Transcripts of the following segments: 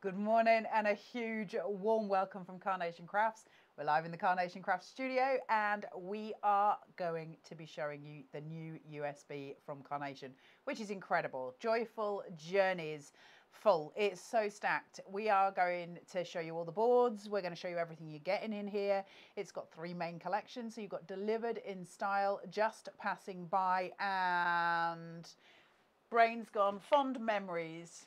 Good morning and a huge warm welcome from Carnation Crafts. We're live in the Carnation Crafts studio and we are going to be showing you the new USB from Carnation, which is incredible. Joyful Journeys full. It's so stacked. We are going to show you all the boards. We're going to show you everything you're getting in here. It's got three main collections. So you've got Delivered in Style, Just Passing By, and Brains Gone, Fond Memories.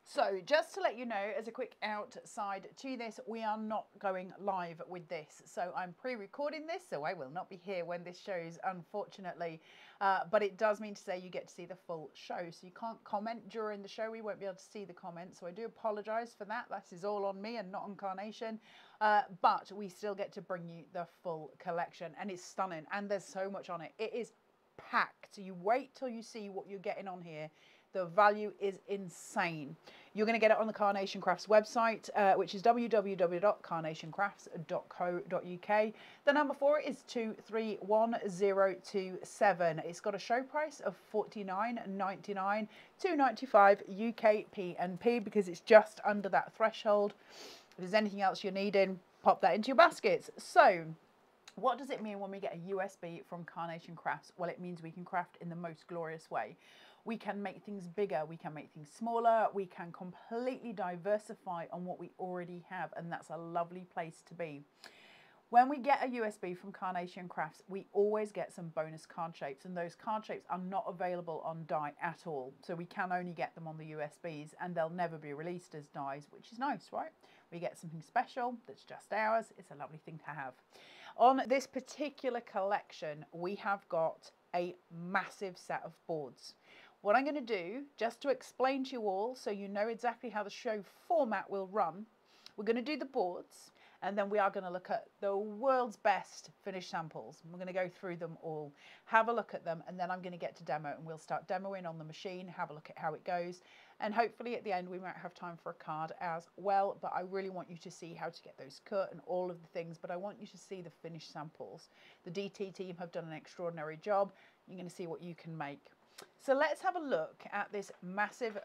So just to let you know, as a quick outside to this, we are not going live with this. So I'm pre-recording this, so I will not be here when this shows, unfortunately. But it does mean to say you get to see the full show. So you can't comment during the show. We won't be able to see the comments. So I do apologise for that. That is all on me and not on Carnation. But we still get to bring you the full collection. And it's stunning. And there's so much on it. It is packed. You wait till you see what you're getting on here. The value is insane. You're going to get it on the Carnation Crafts website, which is www.carnationcrafts.co.uk. The number for it is 231027. It's got a show price of $49.99, $2.95 UK P&P because it's just under that threshold. If there's anything else you're needing, pop that into your baskets. So, what does it mean when we get a USB from Carnation Crafts? Well, it means we can craft in the most glorious way. We can make things bigger, we can make things smaller, we can completely diversify on what we already have, and that's a lovely place to be. When we get a USB from Carnation Crafts, we always get some bonus card shapes, and those card shapes are not available on die at all. So we can only get them on the USBs, and they'll never be released as dies, which is nice, right? We get something special that's just ours. It's a lovely thing to have. On this particular collection, we have got a massive set of boards. What I'm going to do, just to explain to you all, so you know exactly how the show format will run, we're going to do the boards, and then we are going to look at the world's best finished samples. We're going to go through them all, have a look at them, and then I'm going to get to demo, and we'll start demoing on the machine, have a look at how it goes, and hopefully at the end we might have time for a card as well. But I really want you to see how to get those cut and all of the things, but I want you to see the finished samples. The DT team have done an extraordinary job. You're going to see what you can make. So let's have a look at this massive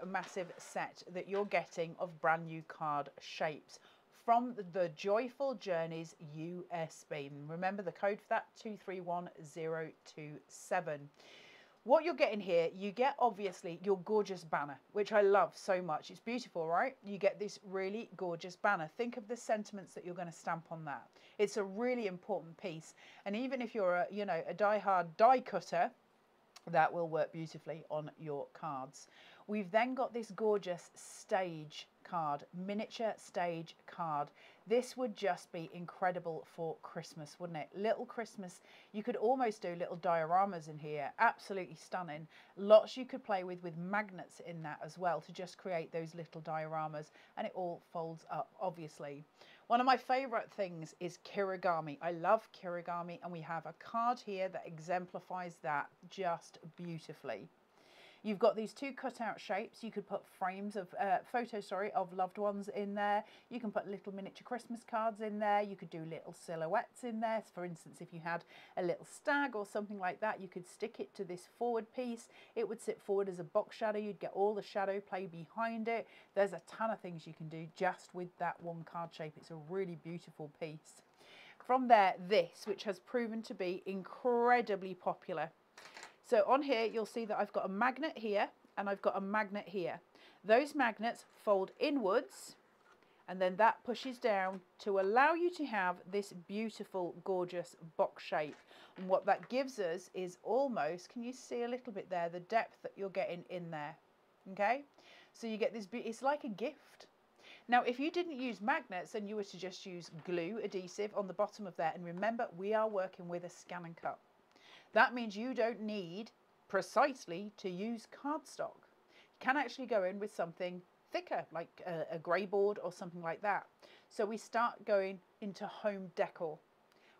set that you're getting of brand new card shapes from the Joyful Journeys USB. Remember the code for that, 231027. What you're getting here, you get obviously your gorgeous banner, which I love so much. It's beautiful, right? You get this really gorgeous banner. Think of the sentiments that you're going to stamp on that. It's a really important piece. And even if you're a die-hard die cutter, that will work beautifully on your cards. We've then got this gorgeous stage card, miniature stage card. This would just be incredible for Christmas, wouldn't it? Little Christmas, you could almost do little dioramas in here. Absolutely stunning. Lots you could play with magnets in that as well to just create those little dioramas, and it all folds up, obviously. One of my favorite things is kirigami. I love kirigami, and we have a card here that exemplifies that just beautifully. You've got these two cutout shapes. You could put frames of photos of loved ones in there. You can put little miniature Christmas cards in there. You could do little silhouettes in there. So for instance, if you had a little stag or something like that, you could stick it to this forward piece. It would sit forward as a box shadow. You'd get all the shadow play behind it. There's a ton of things you can do just with that one card shape. It's a really beautiful piece. From there, this, which has proven to be incredibly popular. So on here, you'll see that I've got a magnet here and I've got a magnet here. Those magnets fold inwards, and then that pushes down to allow you to have this beautiful, gorgeous box shape. And what that gives us is almost, can you see a little bit there, the depth that you're getting in there? Okay, so you get this, it's like a gift. Now, if you didn't use magnets and you were to just use glue adhesive on the bottom of there, and remember, we are working with a scan and cut. That means you don't need precisely to use cardstock. You can actually go in with something thicker, like a grey board or something like that. So we start going into home decor.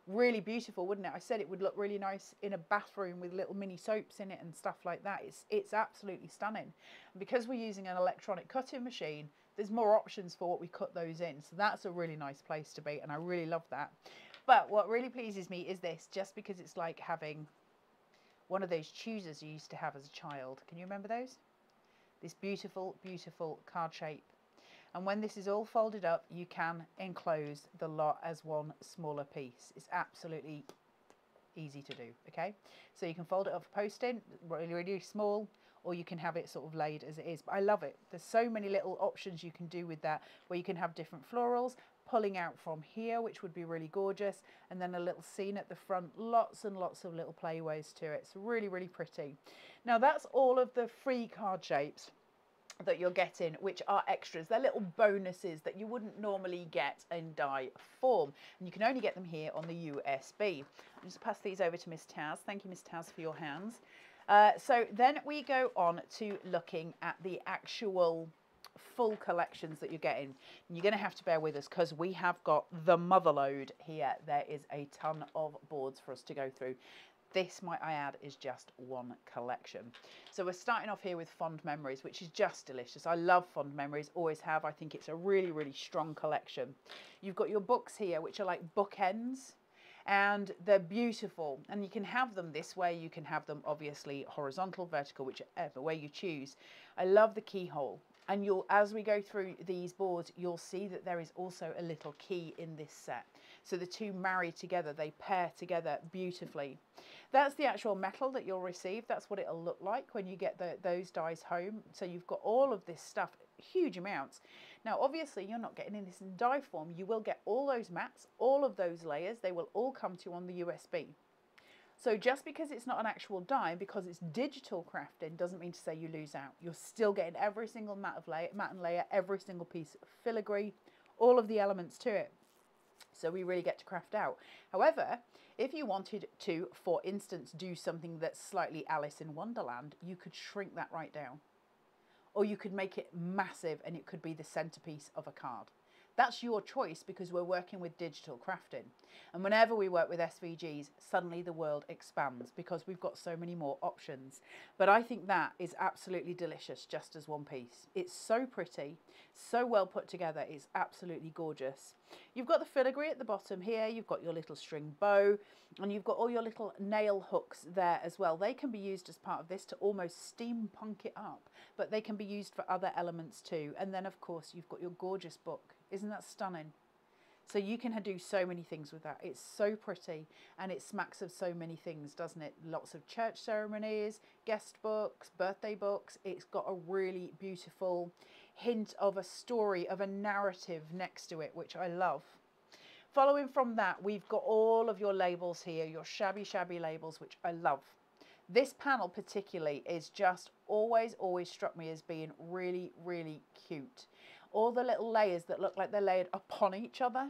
Really beautiful, wouldn't it? I said it would look really nice in a bathroom with little mini soaps in it and stuff like that. It's absolutely stunning. And because we're using an electronic cutting machine, there's more options for what we cut those in. So that's a really nice place to be, and I really love that. But what really pleases me is this, just because it's like having one of those choosers you used to have as a child. Can you remember those? This beautiful, beautiful card shape. And when this is all folded up, you can enclose the lot as one smaller piece. It's absolutely easy to do, okay? So you can fold it up for posting, really, really small, or you can have it sort of laid as it is. But I love it. There's so many little options you can do with that, where you can have different florals pulling out from here, which would be really gorgeous, and then a little scene at the front. Lots and lots of little playways to it. It's really, really pretty. Now that's all of the free card shapes that you're getting, which are extras. They're little bonuses that you wouldn't normally get in die form, and you can only get them here on the USB. I'll just pass these over to Miss Taz. Thank you, Miss Taz, for your hands. So then we go on to looking at the actual full collections that you're getting. And you're going to have to bear with us because we have got the motherload here. There is a ton of boards for us to go through. This, might I add, is just one collection. So we're starting off here with Fond Memories, which is just delicious. I love Fond Memories, always have. I think it's a really, really strong collection. You've got your books here, which are like bookends, and they're beautiful. And you can have them this way. You can have them obviously horizontal, vertical, whichever way you choose. I love the keyhole. And as we go through these boards, you'll see that there is also a little key in this set. So the two marry together, they pair together beautifully. That's the actual metal that you'll receive. That's what it'll look like when you get those dies home. So you've got all of this stuff, huge amounts. Now, obviously, you're not getting this in die form. You will get all those mats, all of those layers. They will all come to you on the USB. So just because it's not an actual die, because it's digital crafting, doesn't mean to say you lose out. You're still getting every single mat and layer, every single piece of filigree, all of the elements to it. So we really get to craft out. However, if you wanted to, for instance, do something that's slightly Alice in Wonderland, you could shrink that right down. Or you could make it massive and it could be the centerpiece of a card. That's your choice because we're working with digital crafting. And whenever we work with SVGs, suddenly the world expands because we've got so many more options. But I think that is absolutely delicious just as one piece. It's so pretty, so well put together. It's absolutely gorgeous. You've got the filigree at the bottom here. You've got your little string bow and you've got all your little nail hooks there as well. They can be used as part of this to almost steampunk it up, but they can be used for other elements too. And then of course you've got your gorgeous book. Isn't that stunning? So you can do so many things with that. It's so pretty and it smacks of so many things, doesn't it? Lots of church ceremonies, guest books, birthday books. It's got a really beautiful hint of a story, of a narrative next to it, which I love. Following from that, we've got all of your labels here, your shabby, shabby labels, which I love. This panel particularly is just always struck me as being really, really cute. All the little layers that look like they're layered upon each other.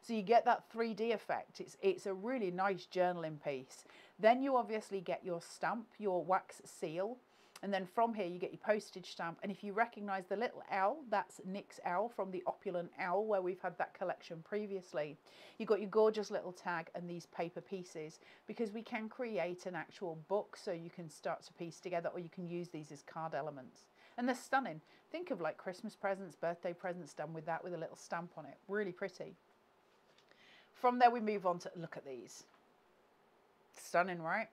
So you get that 3D effect. It's a really nice journaling piece. Then you obviously get your stamp, your wax seal. And then from here you get your postage stamp. And if you recognize the little owl, that's Nick's owl from the Opulent Owl, where we've had that collection previously. You've got your gorgeous little tag and these paper pieces, because we can create an actual book so you can start to piece together, or you can use these as card elements. And they're stunning. Think of like Christmas presents, birthday presents done with that, with a little stamp on it. Really pretty. From there we move on to look at these. Stunning, right?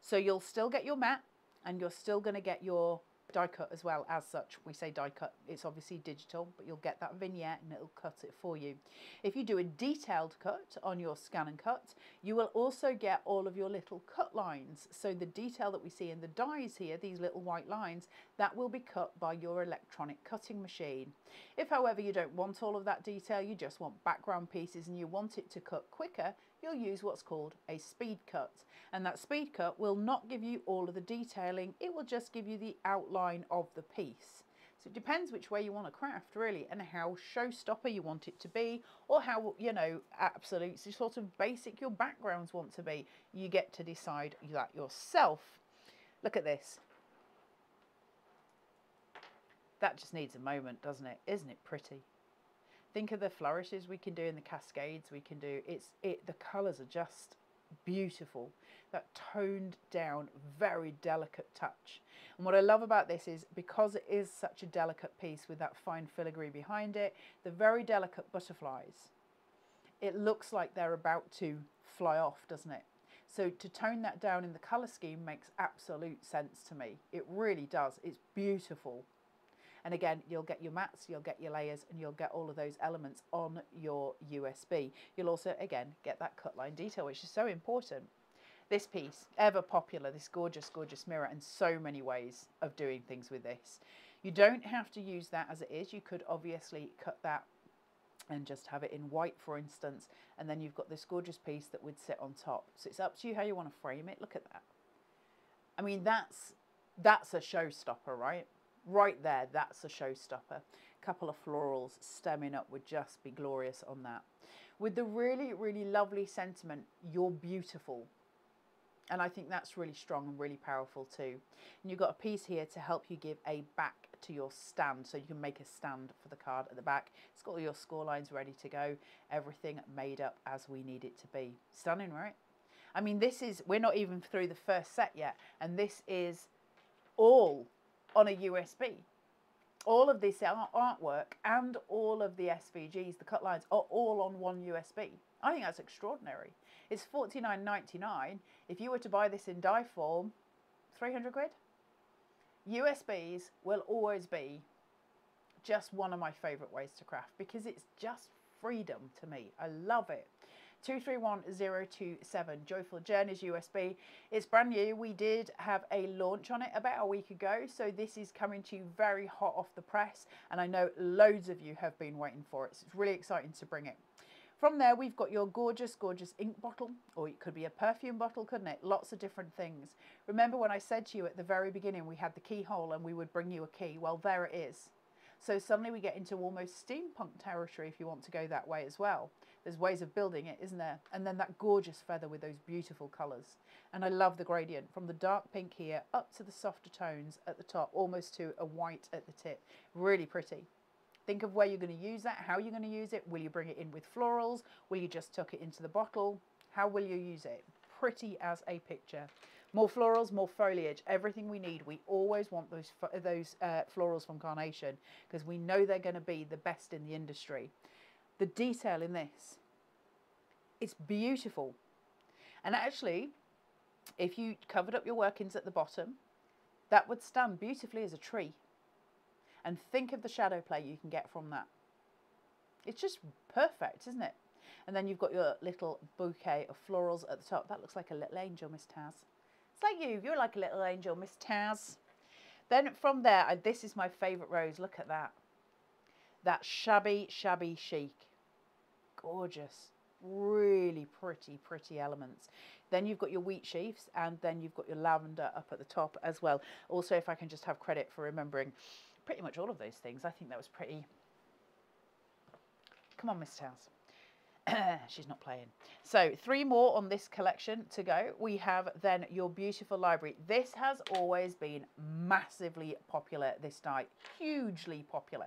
So you'll still get your mat and you're still going to get your die cut as well. As such, we say die cut, it's obviously digital, but you'll get that vignette and it'll cut it for you. If you do a detailed cut on your scan and cut, you will also get all of your little cut lines. So the detail that we see in the dies here, these little white lines, that will be cut by your electronic cutting machine. If however you don't want all of that detail, you just want background pieces and you want it to cut quicker, you'll use what's called a speed cut. And that speed cut will not give you all of the detailing, it will just give you the outline of the piece. So it depends which way you want to craft really, and how showstopper you want it to be, or how, you know, absolutely sort of basic your backgrounds want to be. You get to decide that yourself. Look at this. That just needs a moment, doesn't it? Isn't it pretty? Think of the flourishes we can do and the cascades we can do. The colours are just beautiful. That toned down, very delicate touch. And what I love about this is, because it is such a delicate piece with that fine filigree behind it, the very delicate butterflies, it looks like they're about to fly off, doesn't it? So to tone that down in the colour scheme makes absolute sense to me. It really does. It's beautiful. And again, you'll get your mats, you'll get your layers, and you'll get all of those elements on your USB. You'll also, again, get that cut line detail, which is so important. This piece, ever popular, this gorgeous, gorgeous mirror, and so many ways of doing things with this. You don't have to use that as it is. You could obviously cut that and just have it in white, for instance, and then you've got this gorgeous piece that would sit on top. So it's up to you how you want to frame it. Look at that. I mean, that's a showstopper, right? Right there, that's a showstopper. A couple of florals stemming up would just be glorious on that. With the really, really lovely sentiment, you're beautiful. And I think that's really strong and really powerful too. And you've got a piece here to help you give a back to your stand, so you can make a stand for the card at the back. It's got all your score lines ready to go, everything made up as we need it to be. Stunning, right? I mean, this is, we're not even through the first set yet, and this is all on a USB. All of this artwork and all of the SVGs, the cut lines, are all on one USB. I think that's extraordinary. It's $49.99. If you were to buy this in die form, 300 quid. USBs will always be just one of my favorite ways to craft, because it's just freedom to me. I love it. 231027 Joyful Journeys USB. It's brand new. We did have a launch on it about a week ago, so this is coming to you very hot off the press, and I know loads of you have been waiting for it, so it's really exciting to bring it. From there, we've got your gorgeous, gorgeous ink bottle, or it could be a perfume bottle, couldn't it? Lots of different things. Remember when I said to you at the very beginning we had the keyhole and we would bring you a key? Well, there it is. So suddenly we get into almost steampunk territory if you want to go that way as well. There's ways of building it, isn't there? And then that gorgeous feather with those beautiful colours. And I love the gradient from the dark pink here up to the softer tones at the top, almost to a white at the tip. Really pretty. Think of where you're going to use that, how you're going to use it. Will you bring it in with florals? Will you just tuck it into the bottle? How will you use it? Pretty as a picture. More florals, more foliage, everything we need. We always want those florals from Carnation, because we know they're going to be the best in the industry. The detail in this, it's beautiful. And actually, if you covered up your workings at the bottom, that would stand beautifully as a tree. And think of the shadow play you can get from that. It's just perfect, isn't it? And then you've got your little bouquet of florals at the top. That looks like a little angel, Miss Taz. It's like you. You're like a little angel, Miss Taz. Then from there, this is my favourite rose. Look at that. That shabby, shabby chic. Gorgeous. Really pretty, pretty elements. Then you've got your wheat sheaths, and then you've got your lavender up at the top as well. Also, if I can just have credit for remembering pretty much all of those things. I think that was pretty. Come on, Miss Towns. She's not playing. So 3 more on this collection to go. We have then your beautiful library. This has always been massively popular, this die. Hugely popular.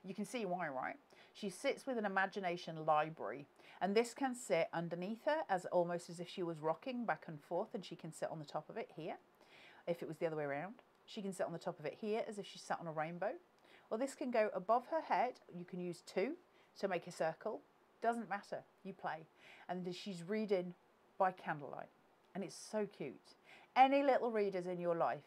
You can see why, right? She sits with an imagination library, and this can sit underneath her as almost as if she was rocking back and forth, and she can sit on the top of it here. If it was the other way around, she can sit on the top of it here as if she sat on a rainbow. Or this can go above her head. You can use 2 to make a circle. Doesn't matter, you play. And she's reading by candlelight, and it's so cute. Any little readers in your life,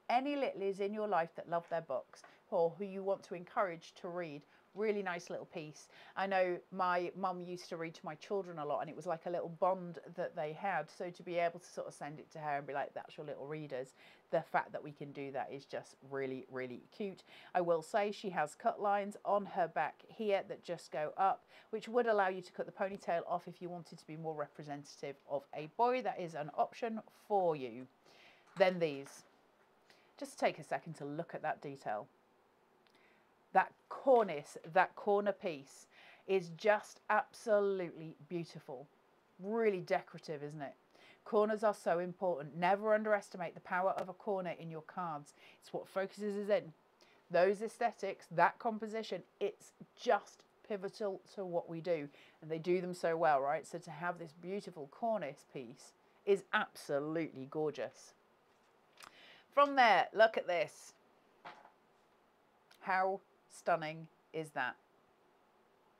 any littlies in your life that love their books, or who you want to encourage to read, really nice little piece. I know my mum used to read to my children a lot, and it was like a little bond that they had. So to be able to sort of send it to her and be like, that's your little readers, the fact that we can do that is just really, really cute. I will say she has cut lines on her back here that just go up, which would allow you to cut the ponytail off if you wanted to be more representative of a boy. That is an option for you. Then these. Just take a second to look at that detail. That cornice, that corner piece is just absolutely beautiful. Really decorative, isn't it? Corners are so important. Never underestimate the power of a corner in your cards. It's what focuses us in. Those aesthetics, that composition, it's just pivotal to what we do. And they do them so well, right? So to have this beautiful cornice piece is absolutely gorgeous. From there, look at this. How stunning is that?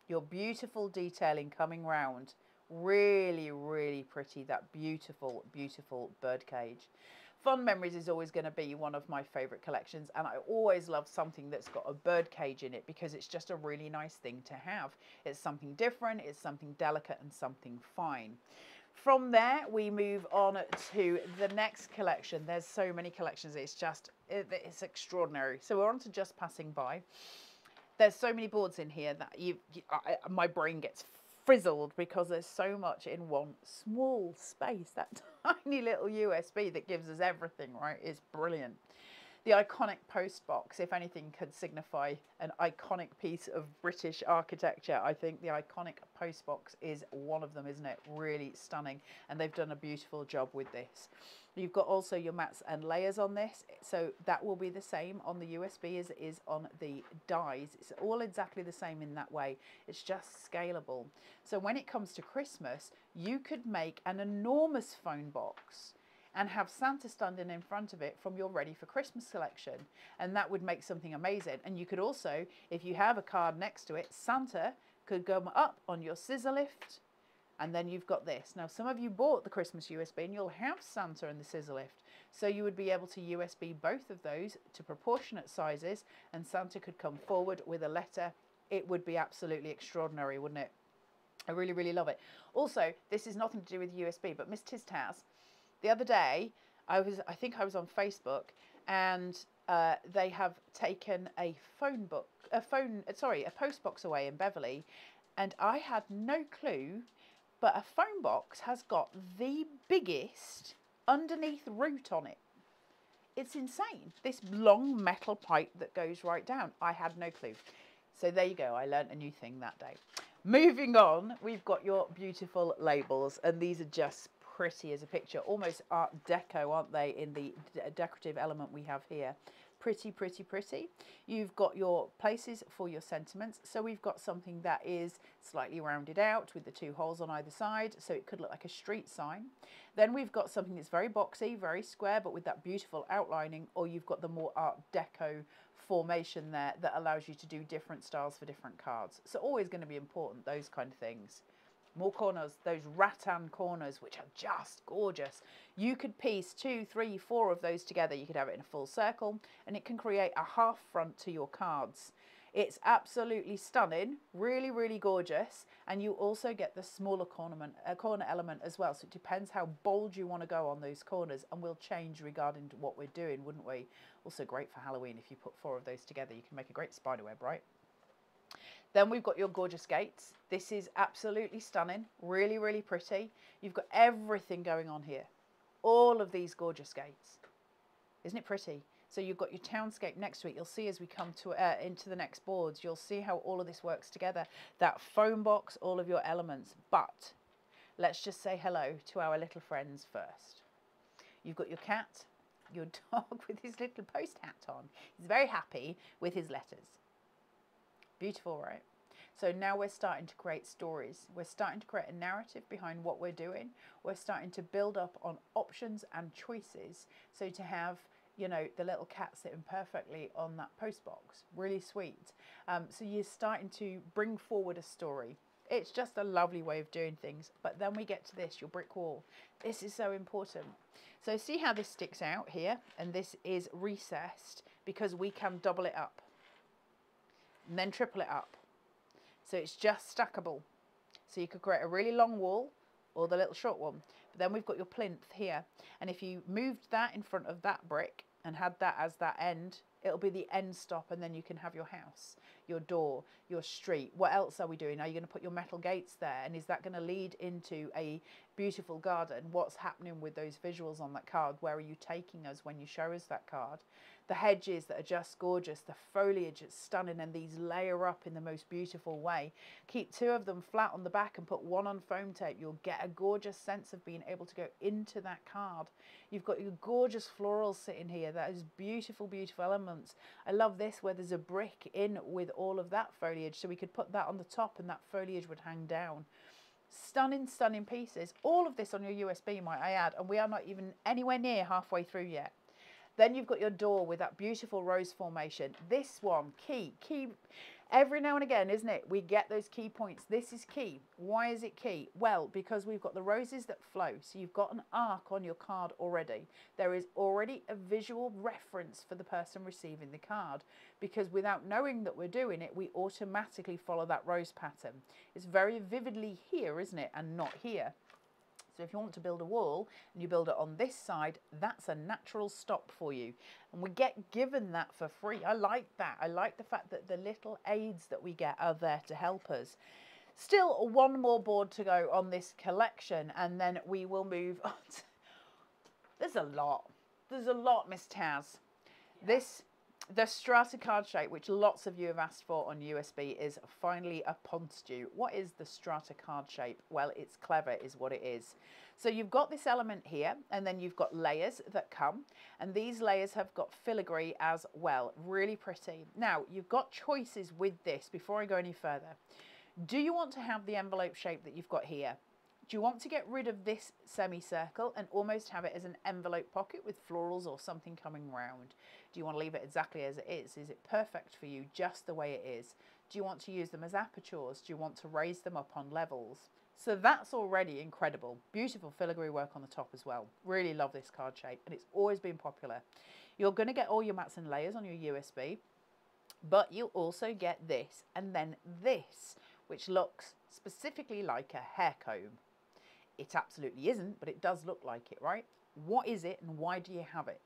Your beautiful detailing coming round. Really, really pretty. That beautiful, beautiful bird cage. Fond Memories is always going to be one of my favourite collections, and I always love something that's got a bird cage in it because it's just a really nice thing to have. It's something different, it's something delicate and something fine. From there, we move on to the next collection. There's so many collections, it's extraordinary. So we're on to Just Passing By. There's so many boards in here that my brain gets frizzled because there's so much in one small space. That tiny little USB that gives us everything, right, is brilliant. The iconic post box, if anything could signify an iconic piece of British architecture, I think the iconic post box is one of them, isn't it? Really stunning. And they've done a beautiful job with this. You've got also your mats and layers on this. So that will be the same on the USB as it is on the dies. It's all exactly the same in that way. It's just scalable. So when it comes to Christmas, you could make an enormous phone box and have Santa standing in front of it from your Ready for Christmas selection. And that would make something amazing. And you could also, if you have a card next to it, Santa could go up on your scissor lift, and then you've got this. Now, some of you bought the Christmas USB and you'll have Santa and the scissor lift. So you would be able to USB both of those to proportionate sizes, and Santa could come forward with a letter. It would be absolutely extraordinary, wouldn't it? I really, really love it. Also, this is nothing to do with USB, but Miss Taz, the other day, I think I was on Facebook, and they have taken a post box away in Beverley, and I had no clue, but a phone box has got the biggest underneath root on it. It's insane. This long metal pipe that goes right down. I had no clue. So there you go. I learned a new thing that day. Moving on, we've got your beautiful labels, and these are just pretty as a picture, almost Art Deco, aren't they, in the decorative element we have here. Pretty, pretty, pretty. You've got your places for your sentiments. So we've got something that is slightly rounded out with the two holes on either side, so it could look like a street sign. Then we've got something that's very boxy, very square, but with that beautiful outlining, or you've got the more Art Deco formation there that allows you to do different styles for different cards. So always going to be important, those kind of things. More corners, those rattan corners, which are just gorgeous. You could piece 2, 3, 4 of those together. You could have it in a full circle, and it can create a half front to your cards. It's absolutely stunning, really, really gorgeous. And you also get the smaller corner element as well. So it depends how bold you want to go on those corners, and we'll change regarding to what we're doing, wouldn't we? Also great for Halloween. If you put 4 of those together, you can make a great spider web, right? Then we've got your gorgeous gates. This is absolutely stunning, really, really pretty. You've got everything going on here. All of these gorgeous gates. Isn't it pretty? So you've got your townscape next to it. You'll see as we come to into the next boards, you'll see how all of this works together. That phone box, all of your elements. But let's just say hello to our little friends first. You've got your cat, your dog with his little post hat on. He's very happy with his letters. Beautiful, right? So now we're starting to create stories. We're starting to create a narrative behind what we're doing. We're starting to build up on options and choices. So to have, you know, the little cat sitting perfectly on that post box, really sweet. So you're starting to bring forward a story. It's just a lovely way of doing things. But then we get to this, your brick wall. This is so important. So see how this sticks out here, and this is recessed because we can double it up and then triple it up. So it's just stackable. So you could create a really long wall or the little short one. But then we've got your plinth here. And if you moved that in front of that brick and had that as that end, it'll be the end stop, and then you can have your house, your door, your street. What else are we doing? Are you going to put your metal gates there? And is that going to lead into a beautiful garden? What's happening with those visuals on that card? Where are you taking us when you show us that card? The hedges that are just gorgeous, the foliage is stunning, and these layer up in the most beautiful way. Keep 2 of them flat on the back and put 1 on foam tape. You'll get a gorgeous sense of being able to go into that card. You've got your gorgeous florals sitting here. That is beautiful, beautiful elements. I love this where there's a brick in with all of that foliage, so we could put that on the top and that foliage would hang down. Stunning, stunning pieces. All of this on your USB, might I add, and we are not even anywhere near halfway through yet. Then you've got your door with that beautiful rose formation. This one, key. Every now and again, isn't it? We get those key points. This is key. Why is it key? Well, because we've got the roses that flow. So you've got an arc on your card already. There is already a visual reference for the person receiving the card, because without knowing that we're doing it, we automatically follow that rose pattern. It's very vividly here, isn't it? And not here. So if you want to build a wall and you build it on this side, that's a natural stop for you. And we get given that for free. I like that. I like the fact that the little aids that we get are there to help us. Still one more board to go on this collection, and then we will move on. There's a lot. There's a lot, Miss Taz. Yeah. The strata card shape, which lots of you have asked for on USB, is finally upon you. What is the strata card shape? Well, it's clever is what it is. So you've got this element here, and then you've got layers that come, and these layers have got filigree as well. Really pretty. Now, you've got choices with this before I go any further. Do you want to have the envelope shape that you've got here? Do you want to get rid of this semicircle and almost have it as an envelope pocket with florals or something coming round? Do you want to leave it exactly as it is? Is it perfect for you just the way it is? Do you want to use them as apertures? Do you want to raise them up on levels? So that's already incredible. Beautiful filigree work on the top as well. Really love this card shape, and it's always been popular. You're going to get all your mats and layers on your USB, but you also get this and then this, which looks specifically like a hair comb. It absolutely isn't, but it does look like it, right? What is it and why do you have it?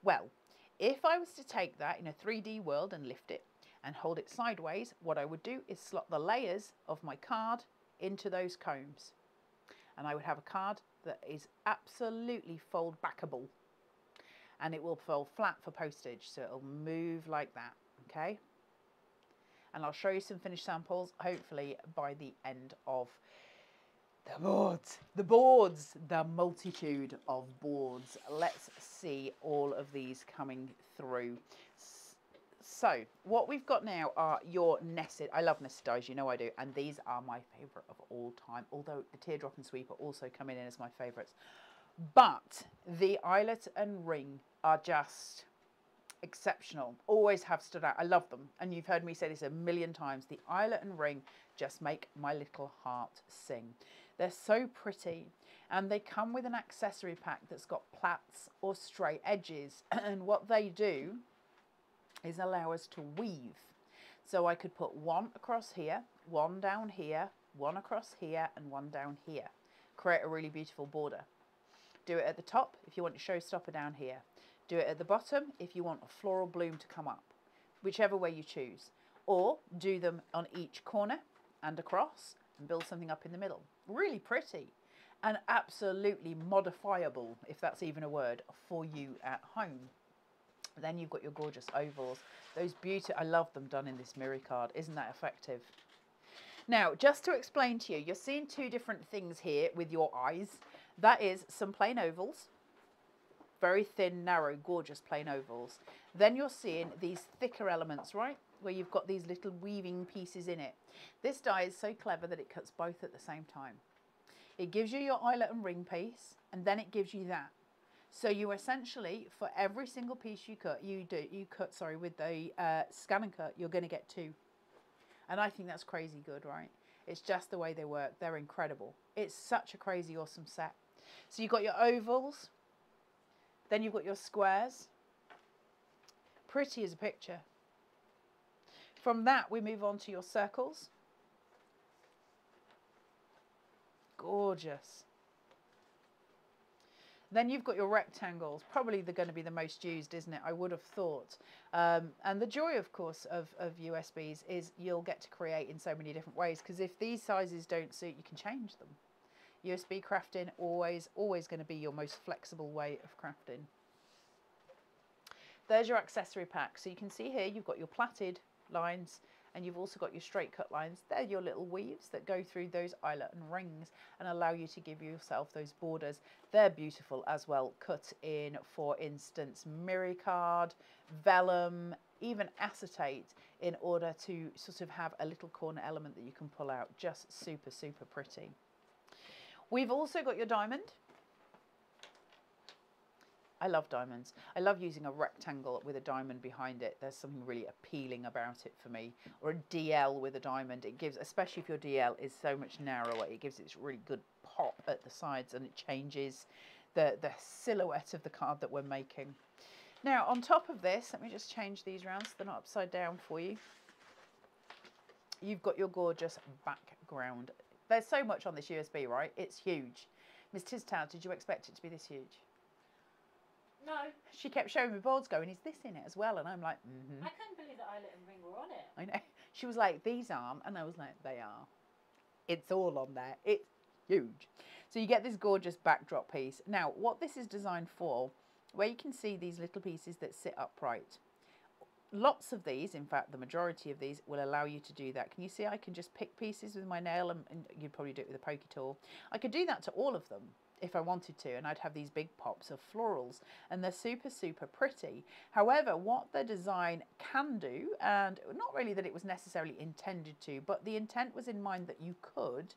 Well, if I was to take that in a 3D world and lift it and hold it sideways, what I would do is slot the layers of my card into those combs. And I would have a card that is absolutely fold backable. And it will fold flat for postage, so it'll move like that, okay? And I'll show you some finished samples, hopefully by the end of the multitude of boards. Let's see all of these coming through. So what we've got now are your nested, I love nested dies, you know I do, and these are my favourite of all time, although the teardrop and sweep are also coming in as my favourites. But the eyelet and ring are just exceptional, always have stood out. I love them, and you've heard me say this a million times. The eyelet and ring just make my little heart sing. They're so pretty, and they come with an accessory pack that's got plaits or straight edges, and what they do is allow us to weave. So I could put one across here, one down here, one across here, and one down here. Create a really beautiful border. Do it at the top if you want your showstopper down here. Do it at the bottom if you want a floral bloom to come up, whichever way you choose. Or do them on each corner and across and build something up in the middle. Really pretty and absolutely modifiable, if that's even a word, for you at home. Then you've got your gorgeous ovals. Those beautiful, I love them done in this mirror card. Isn't that effective? Now, just to explain to you, you're seeing two different things here with your eyes. That is some plain ovals. Very thin, narrow, gorgeous plain ovals. Then you're seeing these thicker elements, right? Where you've got these little weaving pieces in it. This die is so clever that it cuts both at the same time. It gives you your eyelet and ring piece, and then it gives you that. So you essentially, for every single piece you cut, with the scan and cut, you're going to get two. And I think that's crazy good, right? It's just the way they work. They're incredible. It's such a crazy, awesome set. So you've got your ovals. Then you've got your squares. Pretty as a picture. From that, we move on to your circles. Gorgeous. Then you've got your rectangles. Probably they're going to be the most used, isn't it? I would have thought. And the joy, of course, of USBs is you'll get to create in so many different ways, because if these sizes don't suit, you can change them. USB crafting, always going to be your most flexible way of crafting. There's your accessory pack. So you can see here you've got your plaited lines, and you've also got your straight cut lines. They're your little weaves that go through those eyelet and rings and allow you to give yourself those borders. They're beautiful as well, cut in, for instance, mirror card, vellum, even acetate, in order to sort of have a little corner element that you can pull out. Just super, super pretty. We've also got your diamond. I love diamonds. I love using a rectangle with a diamond behind it. There's something really appealing about it for me. Or a DL with a diamond. It gives, especially if your DL is so much narrower, it gives this really good pop at the sides, and it changes the silhouette of the card that we're making. Now, on top of this, let me just change these around so they're not upside down for you. You've got your gorgeous background. There's so much on this USB, right? It's huge. Miss Tiztow, did you expect it to be this huge? No. She kept showing me boards going, is this in it as well? And I'm like, I couldn't believe that eyelet and ring were on it. I know. She was like, these aren't. And I was like, they are. It's all on there. It's huge. So you get this gorgeous backdrop piece. Now, what this is designed for, where you can see these little pieces that sit upright. Lots of these, in fact, the majority of these will allow you to do that. Can you see I can just pick pieces with my nail, and you'd probably do it with a pokey tool. I could do that to all of them if I wanted to, and I'd have these big pops of florals, and they're super, super pretty. However, what the design can do, and not really that it was necessarily intended to, but the intent was in mind that you could,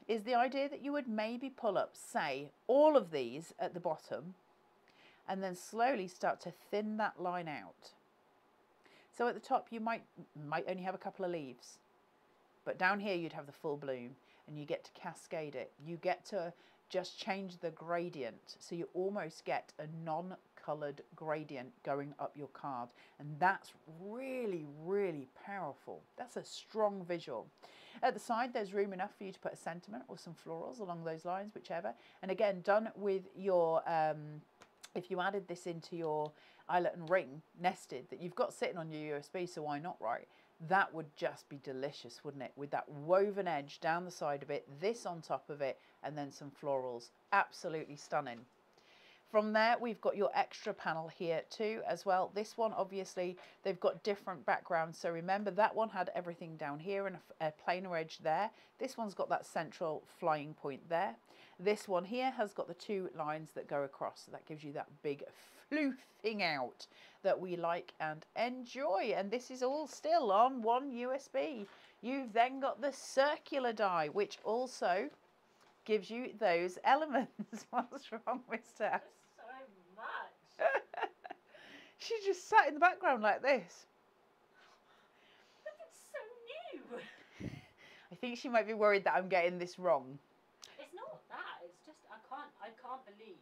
is the idea that you would maybe pull up, say, all of these at the bottom, and then slowly start to thin that line out. So at the top you might only have a couple of leaves, but down here you'd have the full bloom, and you get to cascade it. You get to just change the gradient, so you almost get a non-coloured gradient going up your card, and that's really, really powerful. That's a strong visual. At the side there's room enough for you to put a sentiment or some florals along those lines, whichever. And again, done with your if you added this into your eyelet and ring nested that you've got sitting on your USB, so why not, right? That would just be delicious, wouldn't it? With that woven edge down the side of it, this on top of it, and then some florals. Absolutely stunning. From there, we've got your extra panel here too as well. This one, obviously, they've got different backgrounds. So remember, that one had everything down here and a plainer edge there. This one's got that central flying point there. This one here has got the two lines that go across. So that gives you that big floofing out that we like and enjoy. And this is all still on one USB. You've then got the circular die, which also gives you those elements. What's wrong with Steph? So much. She just sat in the background like this. But it's so new. I think she might be worried that I'm getting this wrong. It's not that. It's just I can't believe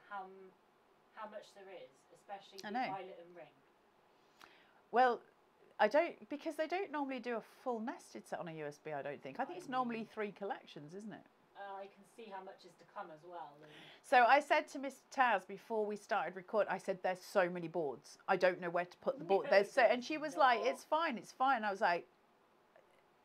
how much there is, especially the eyelet and ring. Well, I don't, because they don't normally do a full nested set on a USB, I don't think. I think it's normally 3 collections, isn't it? I can see how much is to come as well. So I said to Miss Taz before we started recording, I said, there's so many boards. I don't know where to put the board. There's so, and she was like, it's fine, it's fine. I was like,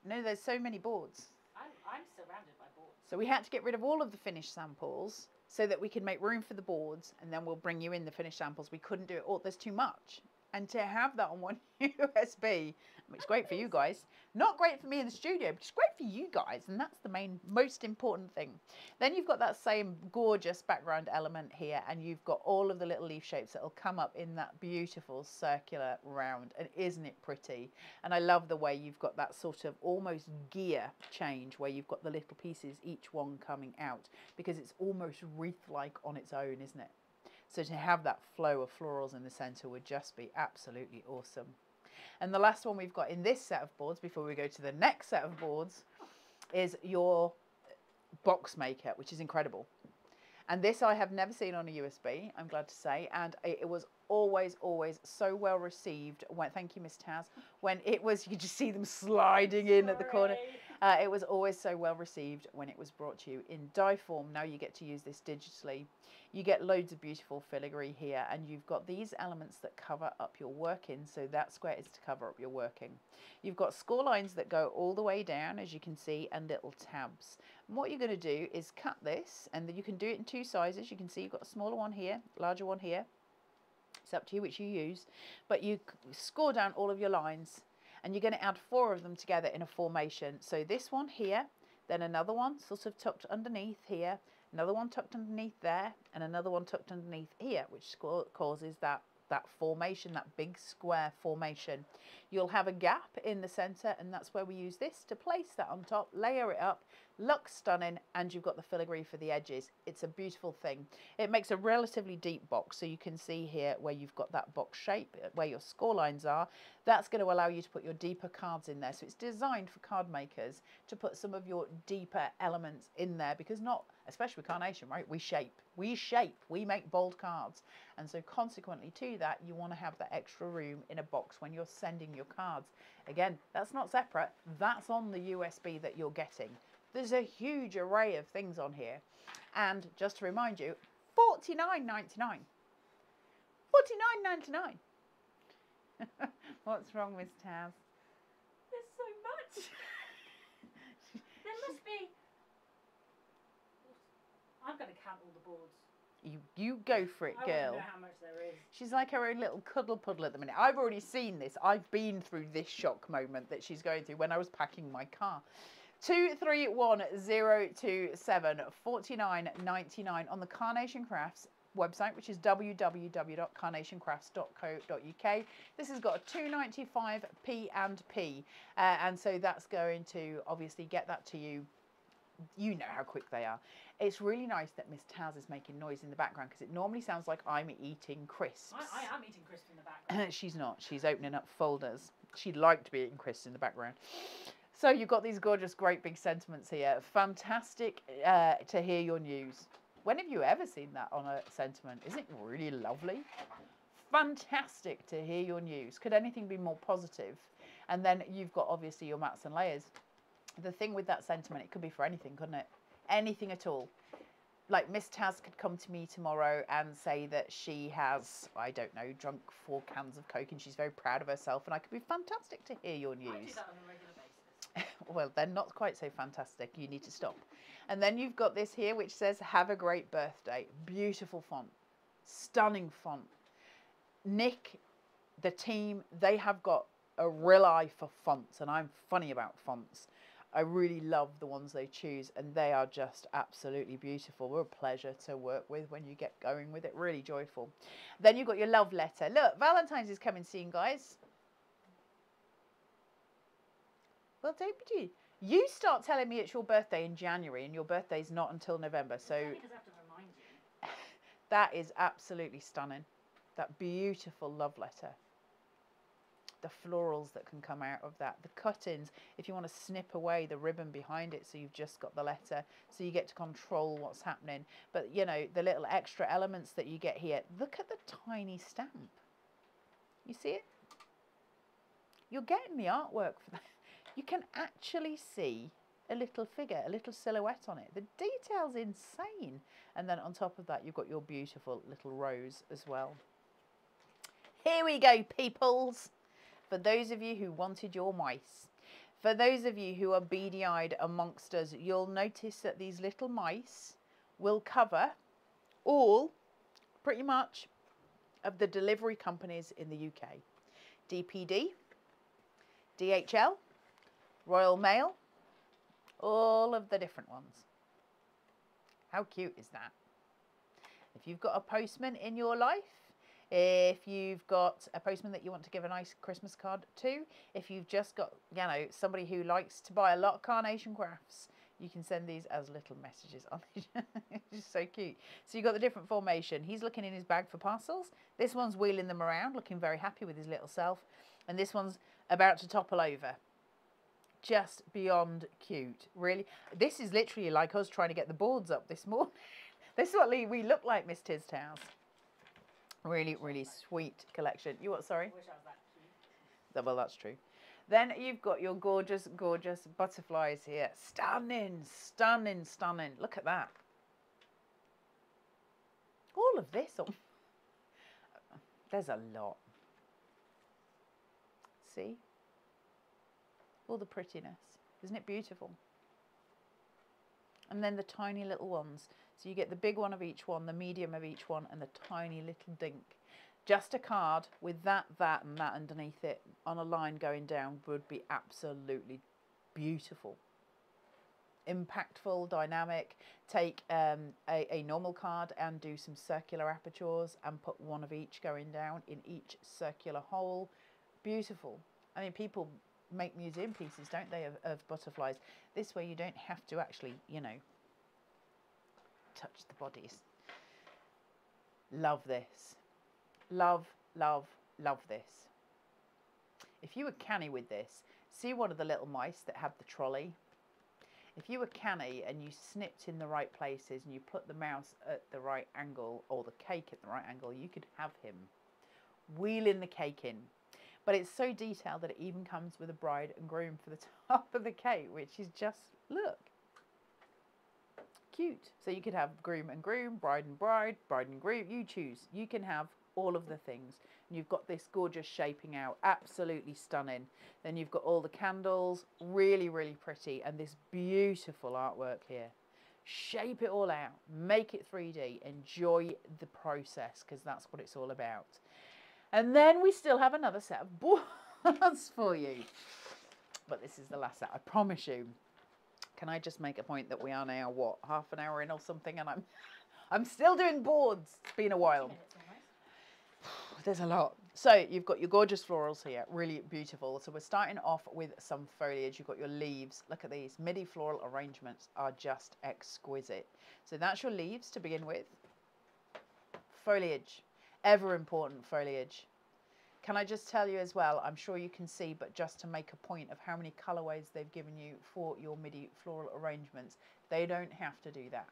no, there's so many boards. I'm surrounded by boards. So we had to get rid of all of the finished samples so that we could make room for the boards, and then we'll bring you in the finished samples. We couldn't do it all. There's too much. And to have that on one USB, it's great for you guys. Not great for me in the studio, but it's great for you guys. And that's the most important thing. Then you've got that same gorgeous background element here, and you've got all of the little leaf shapes that will come up in that beautiful circular round. And isn't it pretty? And I love the way you've got that sort of almost gear change where you've got the little pieces, each one coming out, because it's almost wreath-like on its own, isn't it? So to have that flow of florals in the centre would just be absolutely awesome. And the last one we've got in this set of boards, before we go to the next set of boards, is your box maker, which is incredible. And this I have never seen on a USB, I'm glad to say, and it was always so well received. Thank you, Miss Taz. When it was, you could just see them sliding in at the corner. It was always so well received when it was brought to you in die form. Now you get to use this digitally. You get loads of beautiful filigree here, and you've got these elements that cover up your working. So that square is to cover up your working. You've got score lines that go all the way down, as you can see, and little tabs. And what you're going to do is cut this, and you can do it in 2 sizes. You can see you've got a smaller one here, larger one here. It's up to you which you use, but you score down all of your lines, and you're going to add 4 of them together in a formation. So this one here, then another one sort of tucked underneath here, another one tucked underneath there, and another one tucked underneath here, which causes that formation, that big square formation. You'll have a gap in the center, and that's where we use this to place that on top, layer it up, Looks stunning, and you've got the filigree for the edges. It's a beautiful thing. It makes a relatively deep box, so you can see here where you've got that box shape, where your score lines are. That's going to allow you to put your deeper cards in there. So it's designed for card makers to put some of your deeper elements in there, because not, especially with Carnation, right? We shape, we make bold cards. And so consequently to that, you want to have that extra room in a box when you're sending your cards. Again, that's not separate. That's on the USB that you're getting. There's a huge array of things on here. And just to remind you, $49.99. $49.99. What's wrong, Miss Taz? There's so much. There must be. I'm going to count all the boards. You go for it, I girl. want to know how much there is. She's like her own little cuddle puddle at the minute. I've already seen this. I've been through this shock moment that she's going through when I was packing my car. 231027 $49.99 on the Carnation Crafts website, which is www.carnationcrafts.co.uk. This has got a 2.95 P&P, and so that's going to obviously get that to you. You know how quick they are. It's really nice that Miss Taz is making noise in the background, because it normally sounds like I'm eating crisps. I am eating crisps in the background. She's not. She's opening up folders. She'd like to be eating crisps in the background. So you've got these gorgeous, great big sentiments here. Fantastic to hear your news. When have you ever seen that on a sentiment? Isn't it really lovely? Fantastic to hear your news. Could anything be more positive? And then you've got obviously your mats and layers. The thing with that sentiment, it could be for anything, couldn't it? Anything at all. Like Miss Taz could come to me tomorrow and say that she has, I don't know, drunk 4 cans of Coke and she's very proud of herself, and I could be fantastic to hear your news. I do that on a regular basis. Well, they're not quite so fantastic. You need to stop. And then you've got this here which says, have a great birthday. Beautiful font. Stunning font. Nick, the team, they have got a real eye for fonts, and I'm funny about fonts. I really love the ones they choose, and they are just absolutely beautiful. We're a pleasure to work with when you get going with it. Really joyful. Then you've got your love letter. Look, Valentine's is coming soon, guys. Well, don't be you. You start telling me it's your birthday in January, and your birthday's not until November. So Because I have to remind you. that is absolutely stunning. That beautiful love letter. The florals that can come out of that. The cut-ins, if you want to snip away the ribbon behind it so you've just got the letter, so you get to control what's happening. But, you know, the little extra elements that you get here. Look at the tiny stamp. You see it? You're getting the artwork for that. You can actually see a little figure, a little silhouette on it. The detail's insane. And then on top of that, you've got your beautiful little rose as well. Here we go, peoples. For those of you who wanted your mice, for those of you who are beady-eyed amongst us, you'll notice that these little mice will cover all, pretty much, of the delivery companies in the UK. DPD, DHL, Royal Mail, all of the different ones. How cute is that? If you've got a postman in your life, if you've got a postman that you want to give a nice Christmas card to, if you've just got, you know, somebody who likes to buy a lot of Carnation crafts, you can send these as little messages on it. It's just so cute. So you've got the different formation. He's looking in his bag for parcels. This one's wheeling them around, looking very happy with his little self. And this one's about to topple over. Just beyond cute, really. This is literally like us trying to get the boards up this morning. This is what we look like, Miss Tiz's house. Really, really sweet collection. You what, sorry? I wish I was that cute. Well, that's true. Then you've got your gorgeous, gorgeous butterflies here. Stunning, stunning, stunning. Look at that. All of this. There's a lot. See? All the prettiness. Isn't it beautiful? And then the tiny little ones. So you get the big one of each one, the medium of each one, and the tiny little dink. Just a card with that, and that underneath it on a line going down would be absolutely beautiful. Impactful, dynamic. Take a normal card and do some circular apertures and put one of each going down in each circular hole. Beautiful. I mean, people make museum pieces, don't they, of butterflies. This way you don't have to actually, you know, touch the bodies. Love this. Love, love, love this. If you were canny with this, see one of the little mice that had the trolley? If you were canny and you snipped in the right places and you put the mouse at the right angle or the cake at the right angle, you could have him wheeling the cake in. But it's so detailed that it even comes with a bride and groom for the top of the cake, which is just, look, cute. So you could have groom and groom, bride and bride, bride and groom, you choose. You can have all of the things. And you've got this gorgeous shaping out, absolutely stunning. Then you've got all the candles, really, really pretty, and this beautiful artwork here. Shape it all out, make it 3D, enjoy the process, because that's what it's all about. And then we still have another set of boards for you. But this is the last set, I promise you. Can I just make a point that we are now, what, half an hour in or something, and I'm still doing boards. It's been a while. There's a lot. So you've got your gorgeous florals here, really beautiful. So we're starting off with some foliage. You've got your leaves. Look at these. MIDI floral arrangements are just exquisite. So that's your leaves to begin with. Foliage, ever important foliage. Can I just tell you as well, I'm sure you can see, but just to make a point of how many colorways they've given you for your MIDI floral arrangements, they don't have to do that.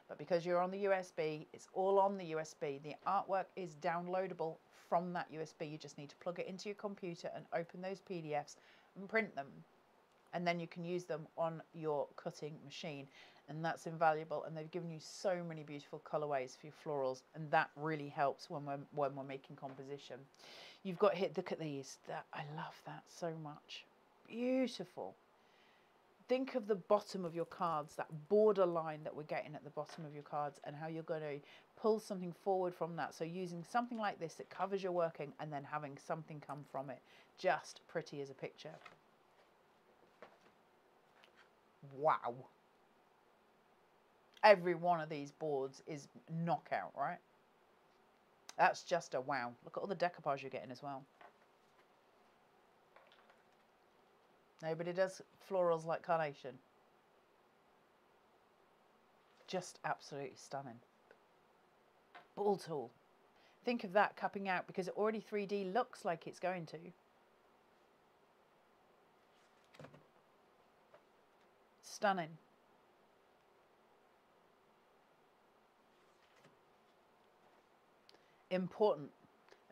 But because you're on the USB, it's all on the USB. The artwork is downloadable from that USB. You just need to plug it into your computer and open those PDFs and print them. And then you can use them on your cutting machine. And that's invaluable. And they've given you so many beautiful colorways for your florals. And that really helps when we're making composition. You've got here, look at these. I love that so much. Beautiful. Think of the bottom of your cards, that border line that we're getting at the bottom of your cards, and how you're going to pull something forward from that. So using something like this that covers your working and then having something come from it. Just pretty as a picture. Wow. Every one of these boards is knockout, right? That's just a wow. Look at all the decoupage you're getting as well. Nobody does florals like Carnation. Just absolutely stunning. Ball tool. Think of that cupping out because it already 3D looks like it's going to. Stunning. Important.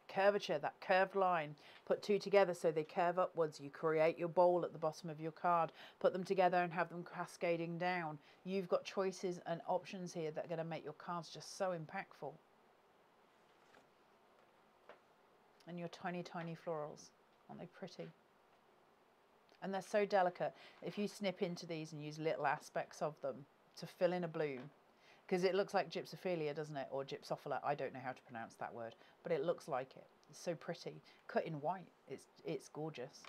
Curvature, that curved line, put two together so they curve upwards. You create your bowl at the bottom of your card, put them together and have them cascading down. You've got choices and options here that are going to make your cards just so impactful. And your tiny, tiny florals, aren't they pretty? And they're so delicate. If you snip into these and use little aspects of them to fill in a bloom, because it looks like gypsophilia, doesn't it? Or gypsophila. I don't know how to pronounce that word, but it looks like it. It's so pretty. Cut in white. It's gorgeous.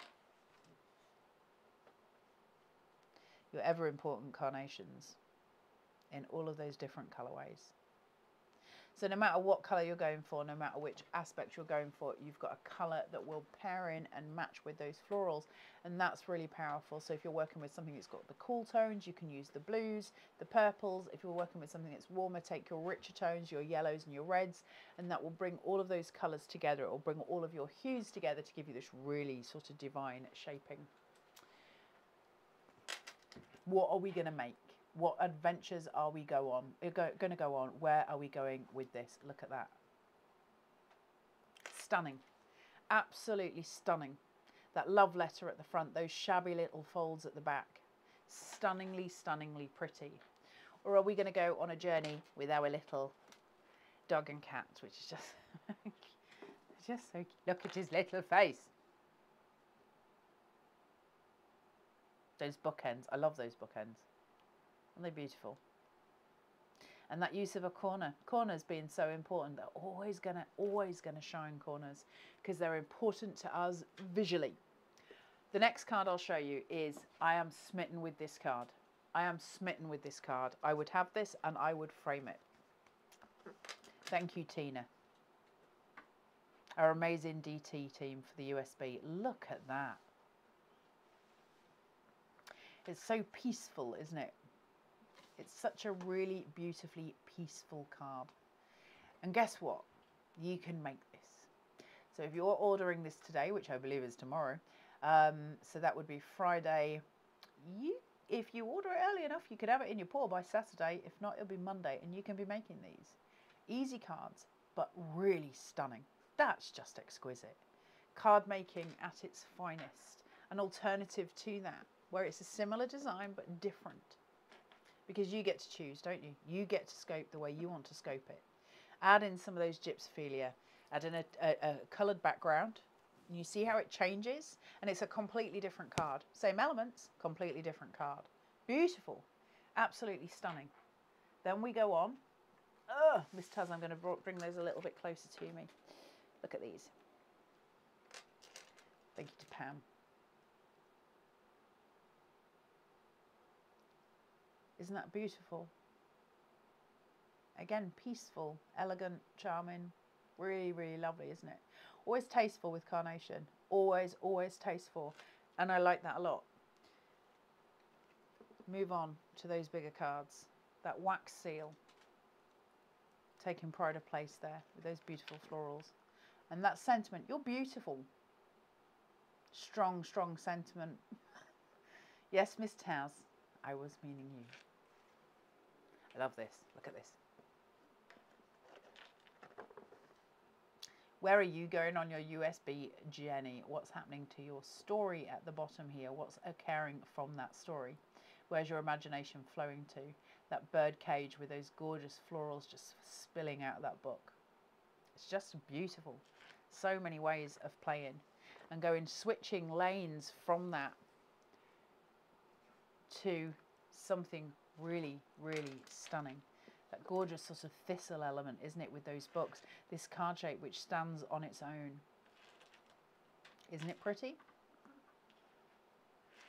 Your ever important carnations in all of those different colorways. So no matter what colour you're going for, no matter which aspect you're going for, you've got a colour that will pair in and match with those florals. And that's really powerful. So if you're working with something that's got the cool tones, you can use the blues, the purples. If you're working with something that's warmer, take your richer tones, your yellows and your reds, and that will bring all of those colours together. It will bring all of your hues together to give you this really sort of divine shaping. What are we going to make? What adventures are we going to go on? Where are we going with this? Look at that. Stunning. Absolutely stunning. That love letter at the front, those shabby little folds at the back. Stunningly, stunningly pretty. Or are we going to go on a journey with our little dog and cat, which is just so cute. Look at his little face. Those bookends. I love those bookends. Aren't they beautiful? And that use of a corner. Corners being so important. They're always gonna shine corners because they're important to us visually. The next card I'll show you is, I am smitten with this card. I am smitten with this card. I would have this and I would frame it. Thank you, Tina. Our amazing DT team for the USB. Look at that. It's so peaceful, isn't it? It's such a really beautifully peaceful card. And guess what? You can make this. So if you're ordering this today, which I believe is tomorrow, so that would be Friday. If you order it early enough, you could have it in your pour by Saturday. If not, it'll be Monday, and you can be making these. Easy cards, but really stunning. That's just exquisite. Card making at its finest. An alternative to that, where it's a similar design but different. Because you get to choose, don't you? You get to scope the way you want to scope it. Add in some of those gypsophilia. Add in a coloured background. You see how it changes? And it's a completely different card. Same elements, completely different card. Beautiful. Absolutely stunning. Then we go on. Miss Taz, I'm going to bring those a little bit closer to me. Look at these. Thank you to Pam. Isn't that beautiful? Again, peaceful, elegant, charming. Really, really lovely, isn't it? Always tasteful with Carnation. Always, always tasteful. And I like that a lot. Move on to those bigger cards. That wax seal. Taking pride of place there with those beautiful florals. And that sentiment. You're beautiful. Strong, strong sentiment. Yes, Miss Taz. I was meaning you. I love this. Look at this. Where are you going on your USB journey? What's happening to your story at the bottom here? What's occurring from that story? Where's your imagination flowing to? That bird cage with those gorgeous florals just spilling out of that book. It's just beautiful. So many ways of playing and going, switching lanes from that to something really, really stunning. That gorgeous sort of thistle element, isn't it, with those books? This card shape which stands on its own. Isn't it pretty?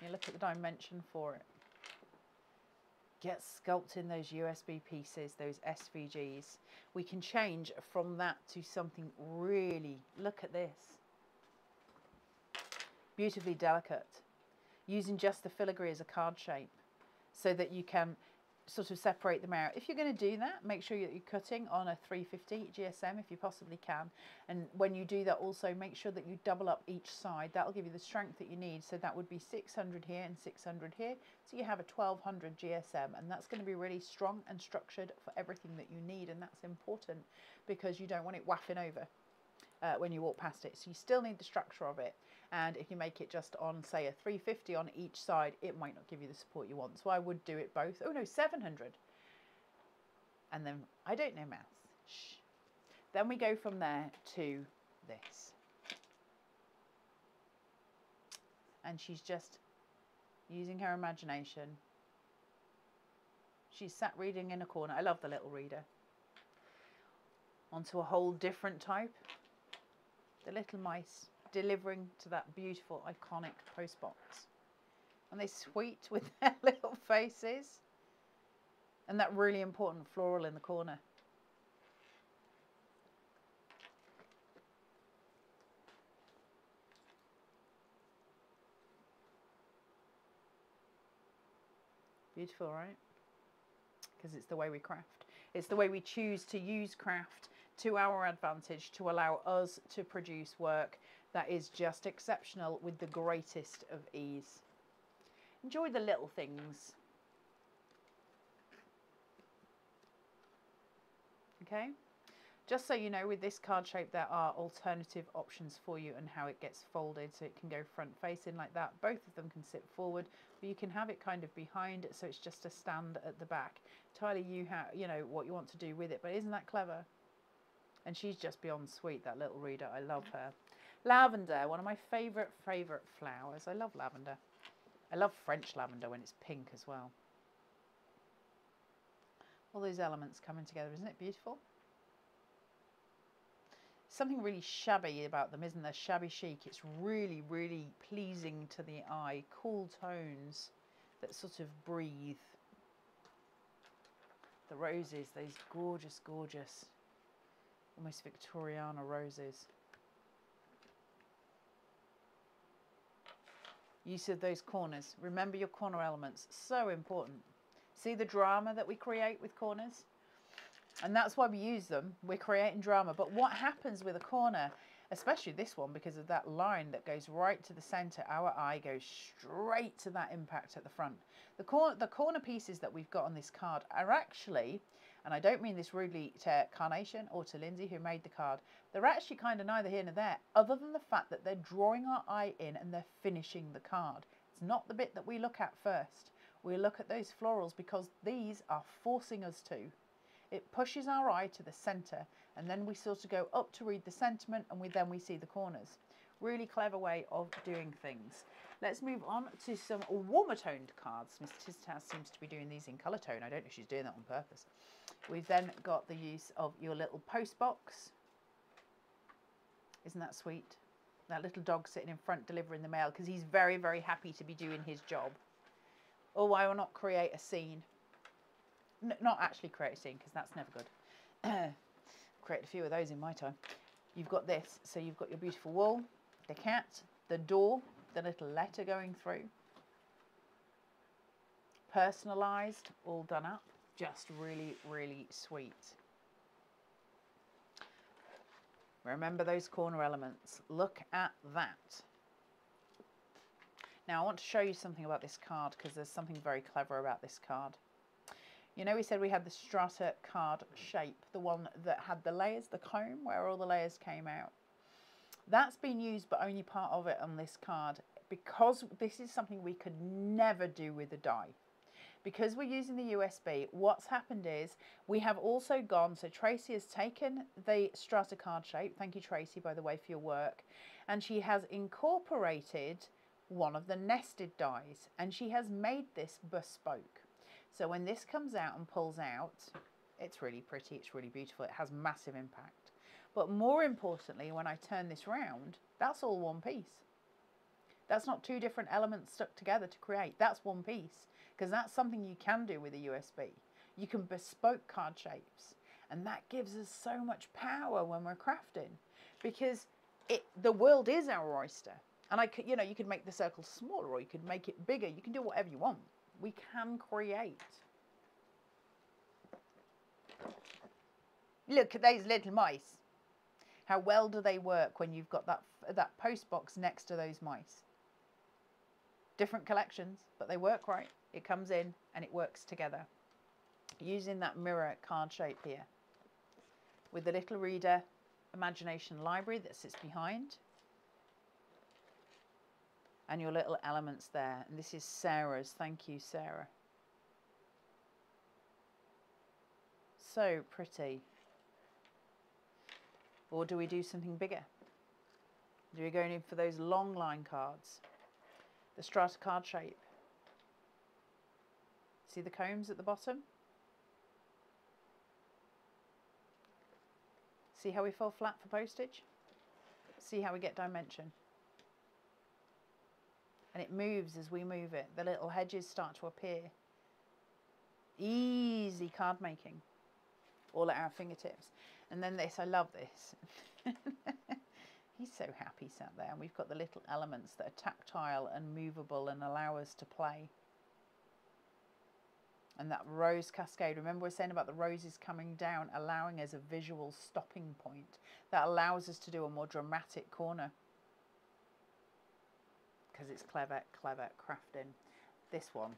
You look at the dimension for it. Get sculpting those USB pieces, those SVGs. We can change from that to something really, look at this. Beautifully delicate. Using just the filigree as a card shape so that you can sort of separate them out. If you're going to do that, make sure that you're cutting on a 350 GSM if you possibly can. And when you do that, also make sure that you double up each side. That'll give you the strength that you need. So that would be 600 here and 600 here. So you have a 1200 GSM, and that's going to be really strong and structured for everything that you need. And that's important because you don't want it wafting over when you walk past it. So you still need the structure of it. And if you make it just on, say, a 350 on each side, it might not give you the support you want. So I would do it both. Oh no, 700. And then, I don't know maths. Shh. Then we go from there to this. And she's just using her imagination. She's sat reading in a corner. I love the little reader. Onto a whole different type. The little mice. Delivering to that beautiful, iconic post box. And they're sweet with their little faces. And that really important floral in the corner. Beautiful, right? Because it's the way we craft. It's the way we choose to use craft to our advantage to allow us to produce work that is just exceptional with the greatest of ease. Enjoy the little things. Okay? Just so you know, with this card shape, there are alternative options for you and how it gets folded. So it can go front facing like that. Both of them can sit forward, but you can have it kind of behind, so it's just a stand at the back. Entirely you know what you want to do with it, but isn't that clever? And she's just beyond sweet, that little reader. I love her. Lavender, one of my favourite flowers. I love lavender. I love French lavender when it's pink as well. All those elements coming together, isn't it beautiful? Something really shabby about them, isn't there? Shabby chic. It's really, really pleasing to the eye. Cool tones that sort of breathe. The roses, those gorgeous, gorgeous, almost Victoriana roses. Use of those corners. Remember your corner elements. So important. See the drama that we create with corners? And that's why we use them. We're creating drama. But what happens with a corner, especially this one, because of that line that goes right to the center, our eye goes straight to that impact at the front. The corner pieces that we've got on this card are actually, and I don't mean this rudely to Carnation or to Lindsay who made the card, they're actually kind of neither here nor there, other than the fact that they're drawing our eye in and they're finishing the card. It's not the bit that we look at first. We look at those florals because these are forcing us to. It pushes our eye to the center, and then we sort of go up to read the sentiment, and then we see the corners. Really clever way of doing things. Let's move on to some warmer toned cards. Miss Tiztaz seems to be doing these in colour tone. I don't know if she's doing that on purpose. We've then got the use of your little post box. Isn't that sweet? That little dog sitting in front delivering the mail because he's very, very happy to be doing his job. Or why not create a scene? Not actually create a scene because that's never good. Create a few of those in my time. You've got this. So you've got your beautiful wool, the cat, the door, the little letter going through. Personalised, all done up. Just really, really sweet. Remember those corner elements. Look at that. Now I want to show you something about this card because there's something very clever about this card. You know, we said we had the strata card shape, the one that had the layers, the comb, where all the layers came out. That's been used, but only part of it on this card, because this is something we could never do with a die. Because we're using the USB, what's happened is we have also gone, so Tracy has taken the strata card shape, thank you Tracy, by the way, for your work, and she has incorporated one of the nested dies, and she has made this bespoke. So when this comes out and pulls out, it's really pretty, it's really beautiful, it has massive impact. But more importantly, when I turn this round, that's all one piece. That's not two different elements stuck together to create, that's one piece. Because that's something you can do with a USB. You can bespoke card shapes. And that gives us so much power when we're crafting. Because the world is our oyster. And you could make the circle smaller or you could make it bigger. You can do whatever you want. We can create. Look at those little mice. How well do they work when you've got that post box next to those mice? Different collections, but they work right. It comes in and it works together. Using that mirror card shape here. With the little reader imagination library that sits behind. And your little elements there. And this is Sarah's. Thank you, Sarah. So pretty. Or do we do something bigger? Do we go in for those long line cards? The strata card shape. See the combs at the bottom? See how we fall flat for postage? See how we get dimension? And it moves as we move it. The little hedges start to appear. Easy card making. All at our fingertips. And then this, I love this. He's so happy sat there. And we've got the little elements that are tactile and movable and allow us to play. And that rose cascade. Remember we're saying about the roses coming down, allowing us a visual stopping point. That allows us to do a more dramatic corner. Because it's clever, clever crafting. This one,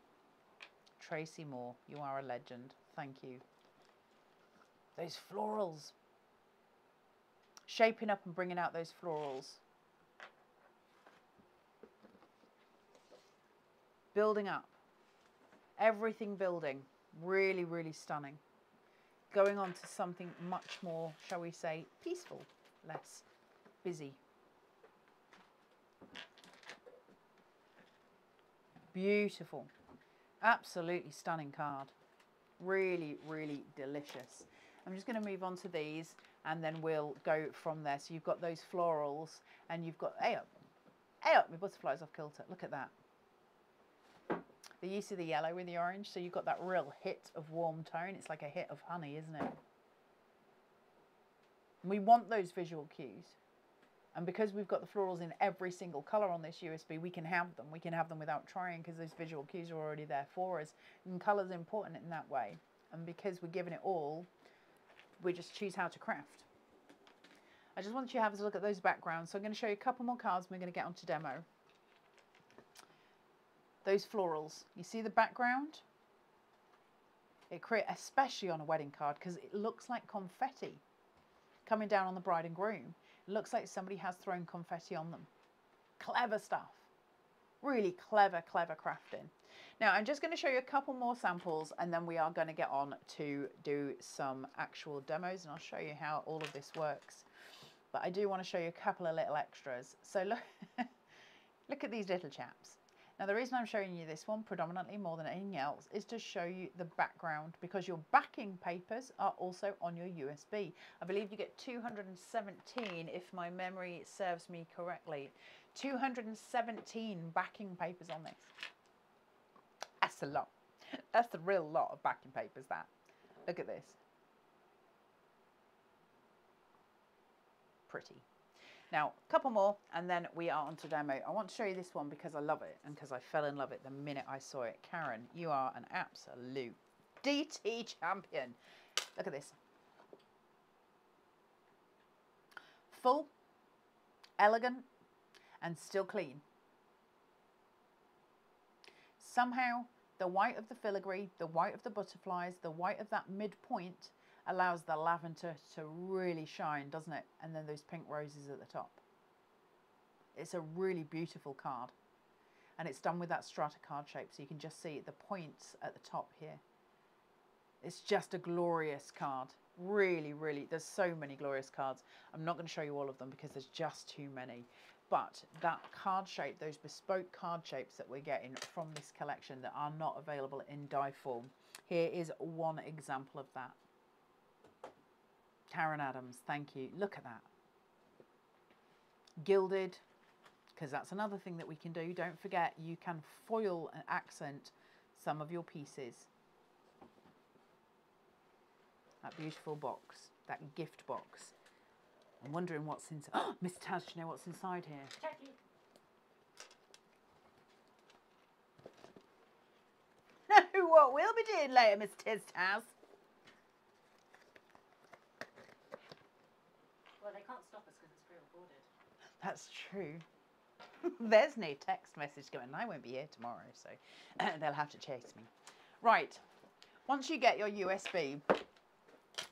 Tracy Moore, you are a legend. Thank you. Those florals. Shaping up and bringing out those florals. Building up. Everything building. Really, really stunning. Going on to something much more, shall we say, peaceful, less busy. Beautiful. Absolutely stunning card. Really, really delicious. I'm just going to move on to these and then we'll go from there. So you've got those florals and you've got, hey up, my butterflies off kilter. Look at that. The use of the yellow with the orange. So you've got that real hit of warm tone. It's like a hit of honey, isn't it? And we want those visual cues. And because we've got the florals in every single colour on this USB, we can have them. We can have them without trying because those visual cues are already there for us. And colour's important in that way. And because we're given it all, we just choose how to craft. I just want you to have a look at those backgrounds. So I'm going to show you a couple more cards and we're going to get onto demo. Those florals, you see the background? It creates, especially on a wedding card, because it looks like confetti coming down on the bride and groom. It looks like somebody has thrown confetti on them. Clever stuff. Really clever, clever crafting. Now, I'm just going to show you a couple more samples and then we are going to get on to do some actual demos and I'll show you how all of this works. But I do want to show you a couple of little extras. So look, look at these little chaps. Now, the reason I'm showing you this one predominantly more than anything else is to show you the background because your backing papers are also on your USB. I believe you get 217 if my memory serves me correctly. 217 backing papers on this. That's a lot. That's a real lot of backing papers, that. Look at this. Pretty. Now, a couple more, and then we are on to demo. I want to show you this one because I love it, and because I fell in love with it the minute I saw it. Karen, you are an absolute DT champion. Look at this. Full, elegant, and still clean. Somehow, the white of the filigree, the white of the butterflies, the white of that midpoint allows the lavender to really shine, doesn't it? And then those pink roses at the top. It's a really beautiful card. And it's done with that strata card shape, so you can just see the points at the top here. It's just a glorious card. Really, really, there's so many glorious cards. I'm not going to show you all of them because there's just too many. But that card shape, those bespoke card shapes that we're getting from this collection that are not available in die form. Here is one example of that. Karen Adams, thank you. Look at that. Gilded, because that's another thing that we can do. Don't forget, you can foil and accent some of your pieces. That beautiful box, that gift box. I'm wondering what's inside. Oh, Miss Taz, do you know what's inside here? Jackie. What we'll be doing later, Miss Taz. Well, they can't stop us because it's pre-recorded. That's true. There's no text message coming. I won't be here tomorrow, so they'll have to chase me. Right. Once you get your USB,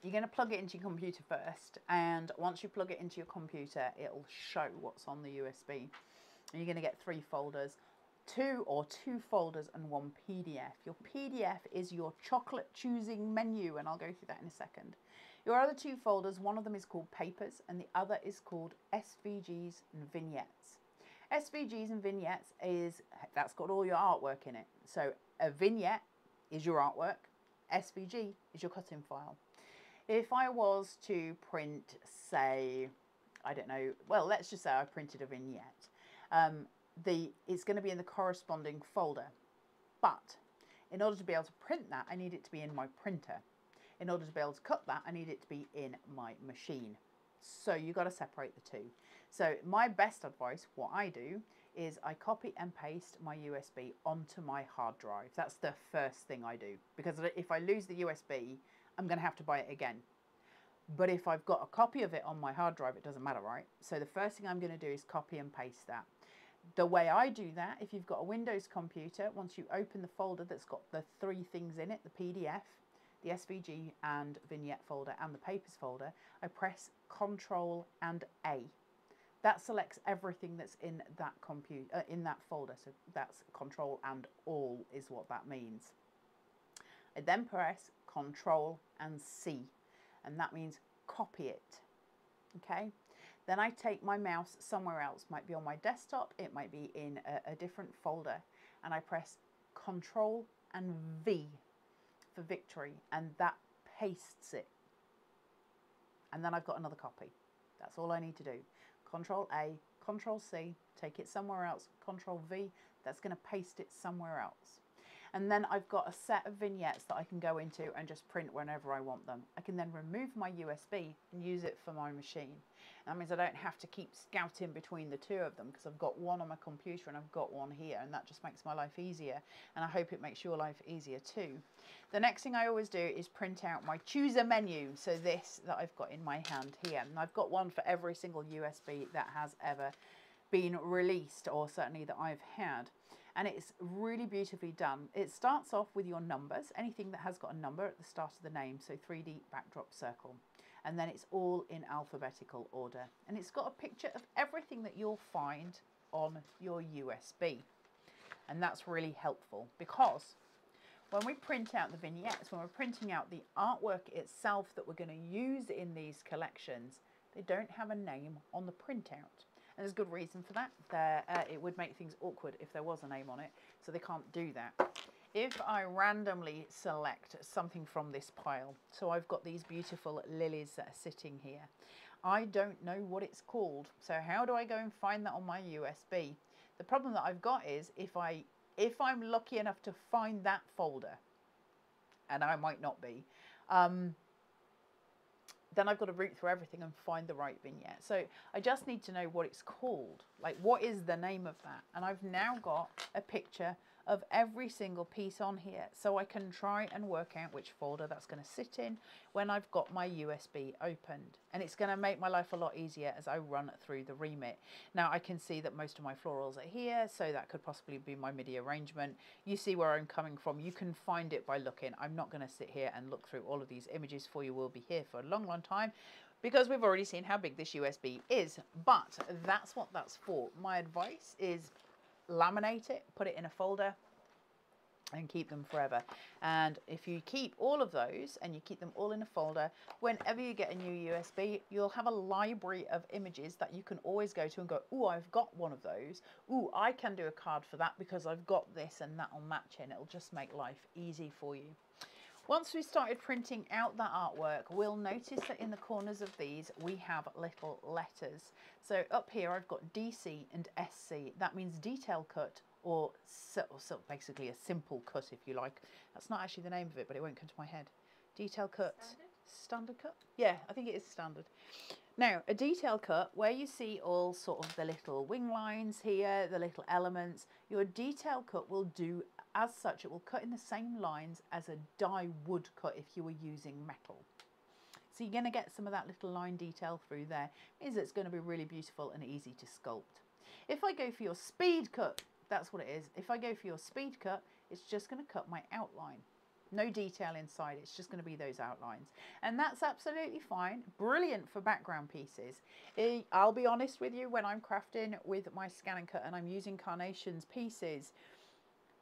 you're going to plug it into your computer first. And once you plug it into your computer, it'll show what's on the USB. And you're going to get 3 folders. 2 folders and 1 PDF. Your PDF is your chocolate choosing menu, and I'll go through that in a second. Your other 2 folders, one of them is called Papers and the other is called SVGs and Vignettes. SVGs and Vignettes that's got all your artwork in it. So a vignette is your artwork, SVG is your cutting file. If I was to print, say, I don't know, well, let's just say I printed a vignette. It's going to be in the corresponding folder, but in order to be able to print that, I need it to be in my printer. In order to be able to cut that, I need it to be in my machine. So you've got to separate the two. So my best advice, what I do, is I copy and paste my USB onto my hard drive. That's the first thing I do, because if I lose the USB, I'm going to have to buy it again. But if I've got a copy of it on my hard drive, it doesn't matter, right? So the first thing I'm going to do is copy and paste that. The way I do that, if you've got a Windows computer, once you open the folder that's got the 3 things in it, the PDF, the SVG and Vignette folder and the Papers folder, I press Control and A. That selects everything that's in that in that folder. So that's Control and All is what that means. I then press Control and C, and that means copy it. Okay. Then I take my mouse somewhere else, might be on my desktop, it might be in a different folder, and I press Control and V for victory, and that pastes it. And then I've got another copy. That's all I need to do. Control A, Control C, take it somewhere else, Control V, that's going to paste it somewhere else. And then I've got a set of vignettes that I can go into and just print whenever I want them. I can then remove my USB and use it for my machine. That means I don't have to keep scouting between the two of them, because I've got one on my computer and I've got one here, and that just makes my life easier. And I hope it makes your life easier too. The next thing I always do is print out my chooser menu. So this that I've got in my hand here, and I've got one for every single USB that has ever been released, or certainly that I've had. And it's really beautifully done. It starts off with your numbers, anything that has got a number at the start of the name, so 3D backdrop circle. And then it's all in alphabetical order. And it's got a picture of everything that you'll find on your USB. And that's really helpful, because when we print out the vignettes, when we're printing out the artwork itself that we're going to use in these collections, they don't have a name on the printout. And there's good reason for that. It would make things awkward if there was a name on it, so they can't do that. If I randomly select something from this pile, so I've got these beautiful lilies that are sitting here, I don't know what it's called. So how do I go and find that on my USB? The problem that I've got is if I'm lucky enough to find that folder, and I might not be, then I've got to root through everything and find the right vignette. So I just need to know what it's called. Like, what is the name of that? And I've now got a picture of every single piece on here, so I can try and work out which folder that's going to sit in when I've got my USB opened. And it's going to make my life a lot easier as I run through the remit. Now I can see that most of my florals are here, so that could possibly be my MIDI arrangement. You see where I'm coming from. You can find it by looking. I'm not going to sit here and look through all of these images for you. We'll be here for a long, long time, because we've already seen how big this USB is. But that's what that's for. My advice is laminate it, put it in a folder, and keep them forever. And if you keep all of those and you keep them all in a folder, whenever you get a new USB, you'll have a library of images that you can always go to and go, oh, I've got one of those. Oh, I can do a card for that because I've got this, and that'll match in. It'll just make life easy for you. Once we started printing out that artwork, we'll notice that in the corners of these, we have little letters. So up here, I've got DC and SC. That means detail cut, or so basically a simple cut, if you like. That's not actually the name of it, but it won't come to my head. Detail cut. Standard cut? Yeah, I think it is standard. Now, a detail cut, where you see all sort of the little wing lines here, the little elements, your detail cut will do as such. It will cut in the same lines as a die would cut if you were using metal. So you're going to get some of that little line detail through there. It means it's going to be really beautiful and easy to sculpt. If I go for your speed cut, that's what it is. If I go for your speed cut, it's just going to cut my outline. No detail inside, it's just going to be those outlines. And that's absolutely fine. Brilliant for background pieces. I'll be honest with you, when I'm crafting with my scan and cut and I'm using Carnation's pieces,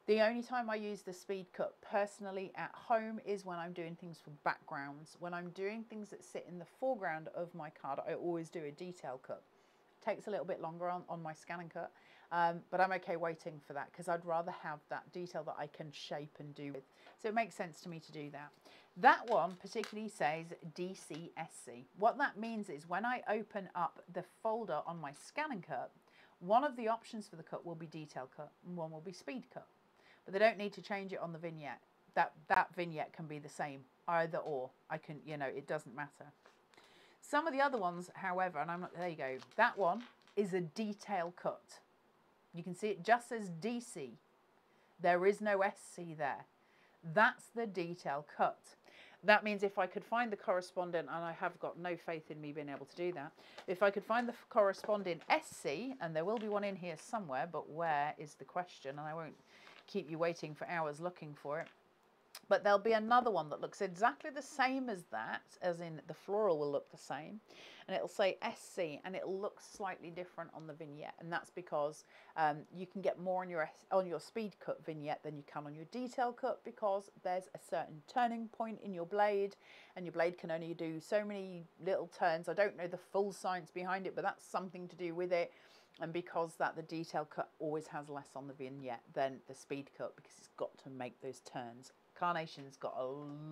the only time I use the speed cut personally at home is when I'm doing things for backgrounds. When I'm doing things that sit in the foreground of my card, I always do a detail cut. Takes a little bit longer on my scan and cut, but I'm okay waiting for that, because I'd rather have that detail that I can shape and do with. So it makes sense to me to do that. That one particularly says DCSC. What that means is when I open up the folder on my scan and cut, one of the options for the cut will be detail cut and one will be speed cut. But they don't need to change it on the vignette. That vignette can be the same, either or. I can, you know, it doesn't matter. Some of the other ones, however, and I'm not, there you go, that one is a detail cut. You can see it just says DC. There is no SC there. That's the detail cut. That means if I could find the corresponding, and I have got no faith in me being able to do that, if I could find the corresponding SC, and there will be one in here somewhere, but where is the question, and I won't keep you waiting for hours looking for it. But there'll be another one that looks exactly the same as that, as in the floral will look the same, and it'll say SC, and it'll look slightly different on the vignette, and that's because you can get more on your speed cut vignette than you can on your detail cut, because there's a certain turning point in your blade, and your blade can only do so many little turns. I don't know the full science behind it, but that's something to do with it. And because that, the detail cut always has less on the vignette than the speed cut, because it's got to make those turns. Carnation's got a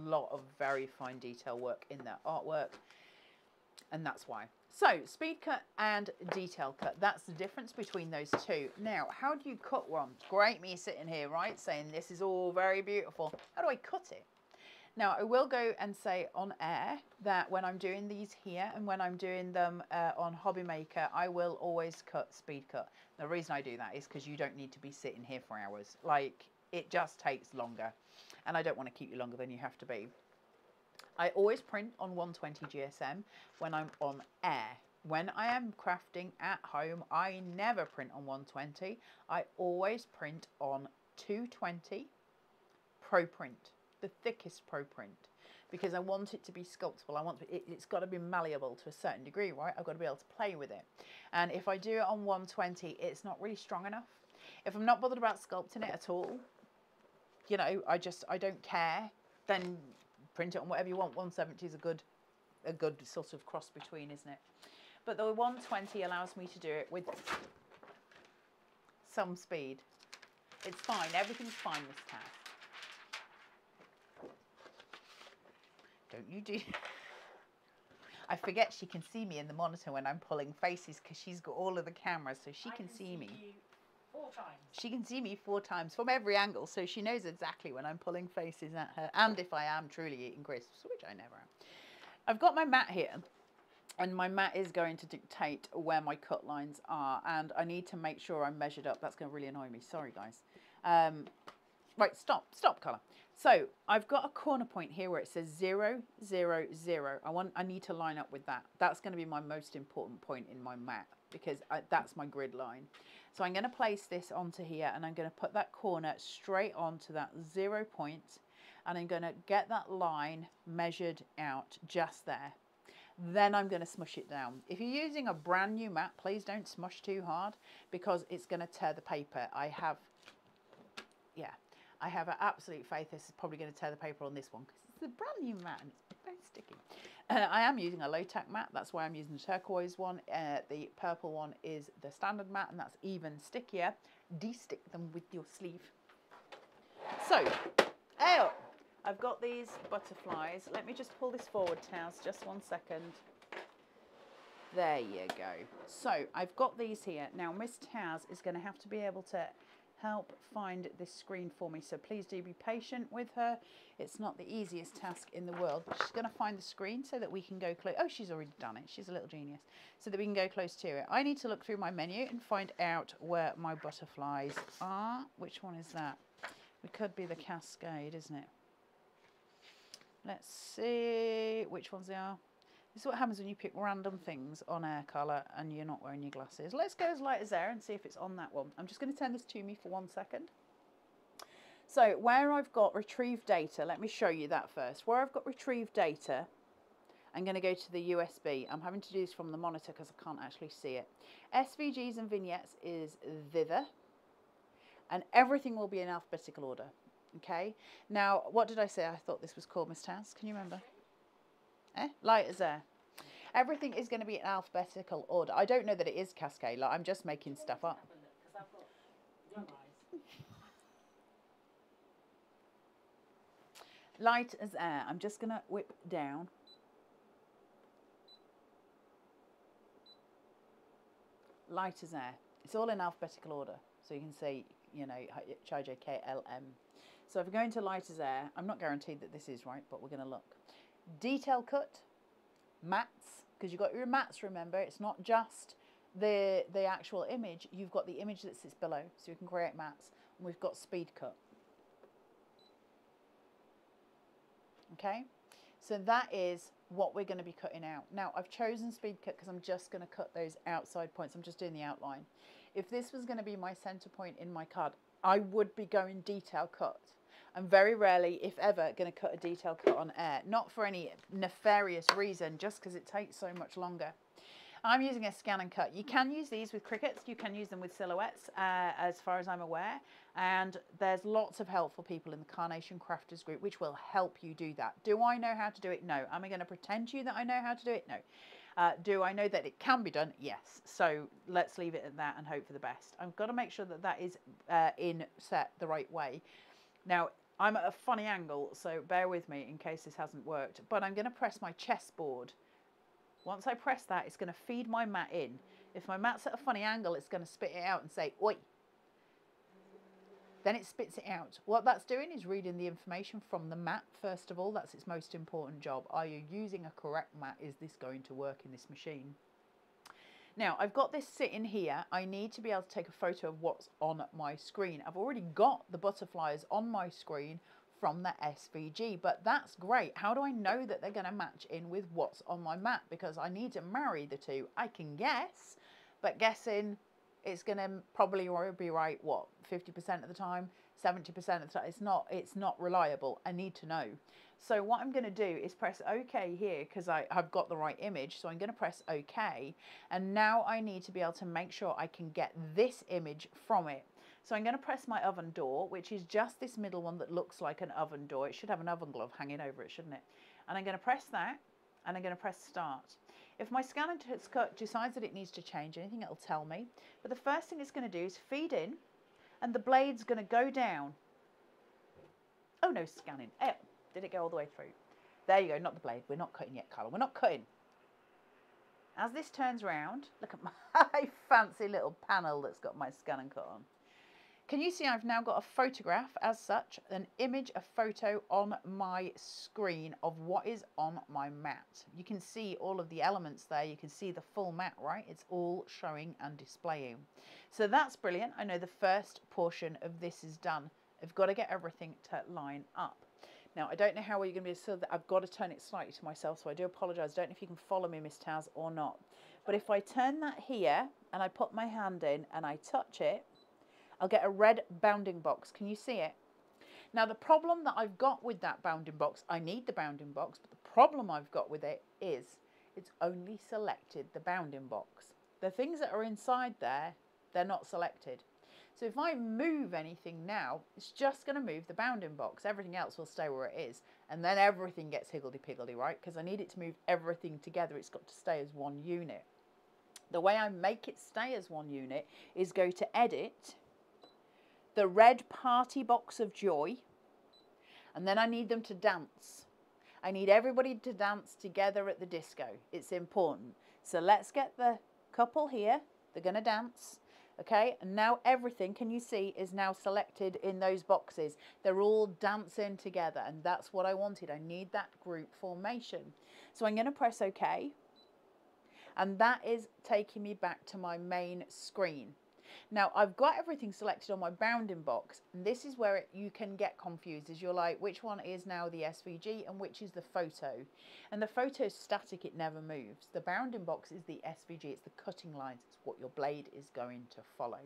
lot of very fine detail work in their artwork. and that's why. So speed cut and detail cut, that's the difference between those two. Now, how do you cut one? Great, me sitting here, right, saying this is all very beautiful. How do I cut it? Now, I will go and say on air that when I'm doing these here and when I'm doing them on Hobby Maker, I will always cut speed cut. The reason I do that is because you don't need to be sitting here for hours. Like, it just takes longer, and I don't want to keep you longer than you have to be. I always print on 120 GSM when I'm on air. When I am crafting at home, I never print on 120. I always print on 220 Pro Print, the thickest Pro Print, because I want it to be sculptable. I want it's got to be malleable to a certain degree, right? I've got to be able to play with it. And if I do it on 120, it's not really strong enough. If I'm not bothered about sculpting it at all, you know, I don't care, then print it on whatever you want. 170 is a good sort of cross between, isn't it? But the 120 allows me to do it with some speed. It's fine. Everything's fine this task. Don't you do... I forget she can see me in the monitor when I'm pulling faces because she's got all of the cameras, so she can see me. You 4 times. She can see me 4 times from every angle, so she knows exactly when I'm pulling faces at her and if I am truly eating crisps, which I never am. I've got my mat here, and my mat is going to dictate where my cut lines are, and I need to make sure I'm measured up. That's going to really annoy me. Sorry, guys. Right, stop, Carla. So I've got a corner point here where it says 0, 0, 0. I need to line up with that. That's going to be my most important point in my mat because that's my grid line. So I'm going to place this onto here, and I'm going to put that corner straight onto that 0 point, and I'm going to get that line measured out just there. Then I'm going to smush it down. If you're using a brand new mat, please don't smush too hard because it's going to tear the paper. I have absolute faith this is probably going to tear the paper on this one because it's a brand new mat and it's very sticky. I am using a low-tack mat. That's why I'm using the turquoise one. The purple one is the standard mat, and that's even stickier. De-stick them with your sleeve. So, I've got these butterflies. Let me just pull this forward, Taz, just 1 second. There you go. So, I've got these here. Now, Miss Taz is going to have to be able to help find this screen for me, so please do be patient with her. It's not the easiest task in the world, but she's going to find the screen so that we can go close. Oh, she's already done it. She's a little genius. So that we can go close to it. I need to look through my menu and find out where my butterflies are. Which one is that? It could be the Cascade, isn't it? Let's see which ones they are. This is what happens when you pick random things on air, Carla, and you're not wearing your glasses. Let's go as light as air and see if it's on that one. I'm just going to turn this to me for 1 second. So where I've got retrieved data, let me show you that first. Where I've got retrieved data, I'm going to go to the USB. I'm having to do this from the monitor because I can't actually see it. SVGs and vignettes is thither, and everything will be in alphabetical order. Okay. Now, what did I say I thought this was called, Miss Taz? Can you remember? Light as air. Everything is going to be in alphabetical order. I don't know that it is Cascade. Like, I'm just making stuff up. Light as air. I'm just going to whip down. Light as air. It's all in alphabetical order. So you can say, you know, H-I-J-K-L-M. So if we go into light as air, I'm not guaranteed that this is right, but we're going to look. Detail cut, mats, because you've got your mats, remember, it's not just the actual image, you've got the image that sits below, so you can create mats, and we've got speed cut. Okay, so that is what we're going to be cutting out. Now, I've chosen speed cut because I'm just going to cut those outside points. I'm just doing the outline. If this was going to be my center point in my card, I would be going detail cut. I'm very rarely, if ever, going to cut a detail cut on air. Not for any nefarious reason, just because it takes so much longer. I'm using a scan and cut. You can use these with crickets. You can use them with silhouettes, as far as I'm aware. And there's lots of helpful people in the Carnation Crafters group, which will help you do that. Do I know how to do it? No. Am I going to pretend to you that I know how to do it? No. Do I know that it can be done? Yes. So let's leave it at that and hope for the best. I've got to make sure that that is set the right way. Now, I'm at a funny angle, so bear with me in case this hasn't worked. But I'm going to press my chessboard Once I press that, it's going to feed my mat in. If my mat's at a funny angle, it's going to spit it out and say, oi. Then it spits it out. What that's doing is reading the information from the mat, first of all. That's its most important job. Are you using a correct mat? Is this going to work in this machine? Now, I've got this sitting here. I need to be able to take a photo of what's on my screen. I've already got the butterflies on my screen from the SVG, but that's great. How do I know that they're going to match in with what's on my mat? Because I need to marry the two. I can guess, but guessing, it's going to probably be right, what, 50% of the time, 70% of the time. It's not reliable. I need to know. So what I'm going to do is press OK here because I've got the right image. So I'm going to press OK. And now I need to be able to make sure I can get this image from it. So I'm going to press my oven door, which is just this middle one that looks like an oven door. It should have an oven glove hanging over it, shouldn't it? And I'm going to press that, and I'm going to press start. If my scanner decides that it needs to change anything, it'll tell me. But the first thing it's going to do is feed in, and the blade's going to go down. Oh, no scanning. Oh, did it go all the way through? There you go, not the blade. We're not cutting yet, Carla. We're not cutting. As this turns round, look at my fancy little panel that's got my scan and cut on. Can you see I've now got a photograph as such, an image, a photo on my screen of what is on my mat. You can see all of the elements there. You can see the full mat, right? It's all showing and displaying. So that's brilliant. I know the first portion of this is done. I've got to get everything to line up. Now, I don't know how you're going to be able to see that. I've got to turn it slightly to myself, so I do apologise. I don't know if you can follow me, Miss Taz, or not. But if I turn that here and I put my hand in and I touch it, I'll get a red bounding box. Can you see it? Now, the problem that I've got with that bounding box, I need the bounding box, but the problem I've got with it is it's only selected the bounding box. The things that are inside there, they're not selected. So if I move anything now, it's just going to move the bounding box. Everything else will stay where it is. And then everything gets higgledy-piggledy, right? Because I need it to move everything together. It's got to stay as one unit. The way I make it stay as one unit is go to Edit, the red party box of joy, and then I need them to dance. I need everybody to dance together at the disco. It's important. So let's get the couple here. They're going to dance. Okay, and now everything, can you see, is now selected in those boxes. They're all dancing together, and that's what I wanted. I need that group formation. So I'm going to press OK, and that is taking me back to my main screen. Now, I've got everything selected on my bounding box, and this is where you can get confused, as you're like, which one is now the SVG and which is the photo? And the photo is static, it never moves. The bounding box is the SVG, it's the cutting lines, it's what your blade is going to follow.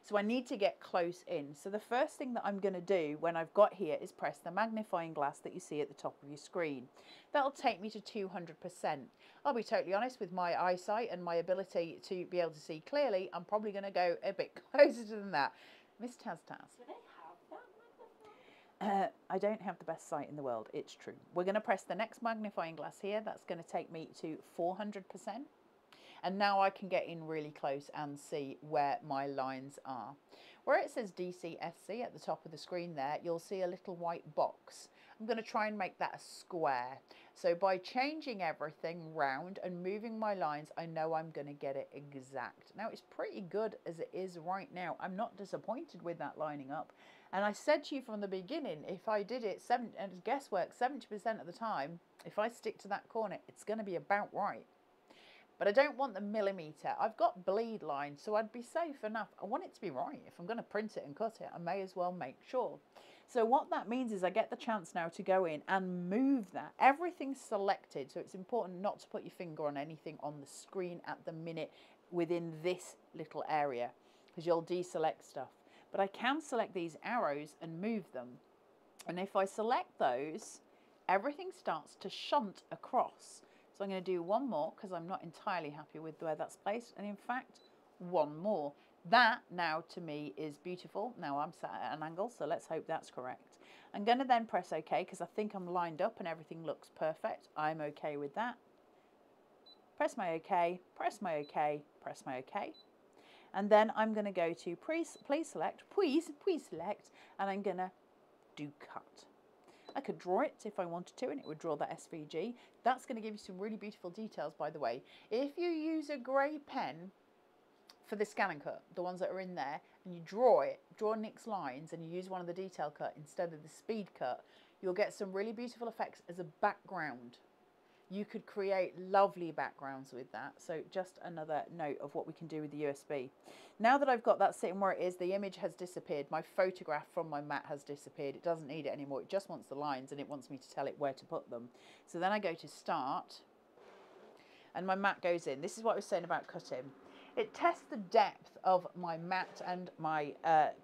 So I need to get close in. So the first thing that I'm going to do when I've got here is press the magnifying glass that you see at the top of your screen. That'll take me to 200%. I'll be totally honest, with my eyesight and my ability to be able to see clearly, I'm probably going to go a bit closer than that. Miss Taz Taz. Do they have that magnifying? I don't have the best sight in the world, it's true. We're going to press the next magnifying glass here. That's going to take me to 400%. And now I can get in really close and see where my lines are. Where it says DCSC at the top of the screen there, you'll see a little white box. I'm going to try and make that a square. So by changing everything round and moving my lines, I know I'm going to get it exact. Now, it's pretty good as it is right now. I'm not disappointed with that lining up. And I said to you from the beginning, if I did it, and guesswork, 70% of the time, if I stick to that corner, it's going to be about right. But I don't want the millimetre. I've got bleed lines, so I'd be safe enough. I want it to be right. If I'm going to print it and cut it, I may as well make sure. So what that means is I get the chance now to go in and move that. Everything's selected, so it's important not to put your finger on anything on the screen at the minute within this little area, because you'll deselect stuff. But I can select these arrows and move them. And if I select those, everything starts to shunt across. So I'm going to do one more because I'm not entirely happy with where that's placed. And in fact, one more. That now to me is beautiful. Now I'm sat at an angle, so let's hope that's correct. I'm going to then press OK because I think I'm lined up and everything looks perfect. I'm OK with that. Press my OK, press my OK, press my OK. And then I'm going to go to please select, and I'm going to do cut. I could draw it if I wanted to, and it would draw that SVG. That's going to give you some really beautiful details, by the way. If you use a grey pen for the scan and cut, the ones that are in there, and you draw Nick's lines, and you use one of the detail cut instead of the speed cut, you'll get some really beautiful effects as a background. You could create lovely backgrounds with that. So just another note of what we can do with the USB. Now that I've got that sitting where it is, the image has disappeared. My photograph from my mat has disappeared. It doesn't need it anymore. It just wants the lines, and it wants me to tell it where to put them. So then I go to start, and my mat goes in. This is what I was saying about cutting. It tests the depth of my mat and my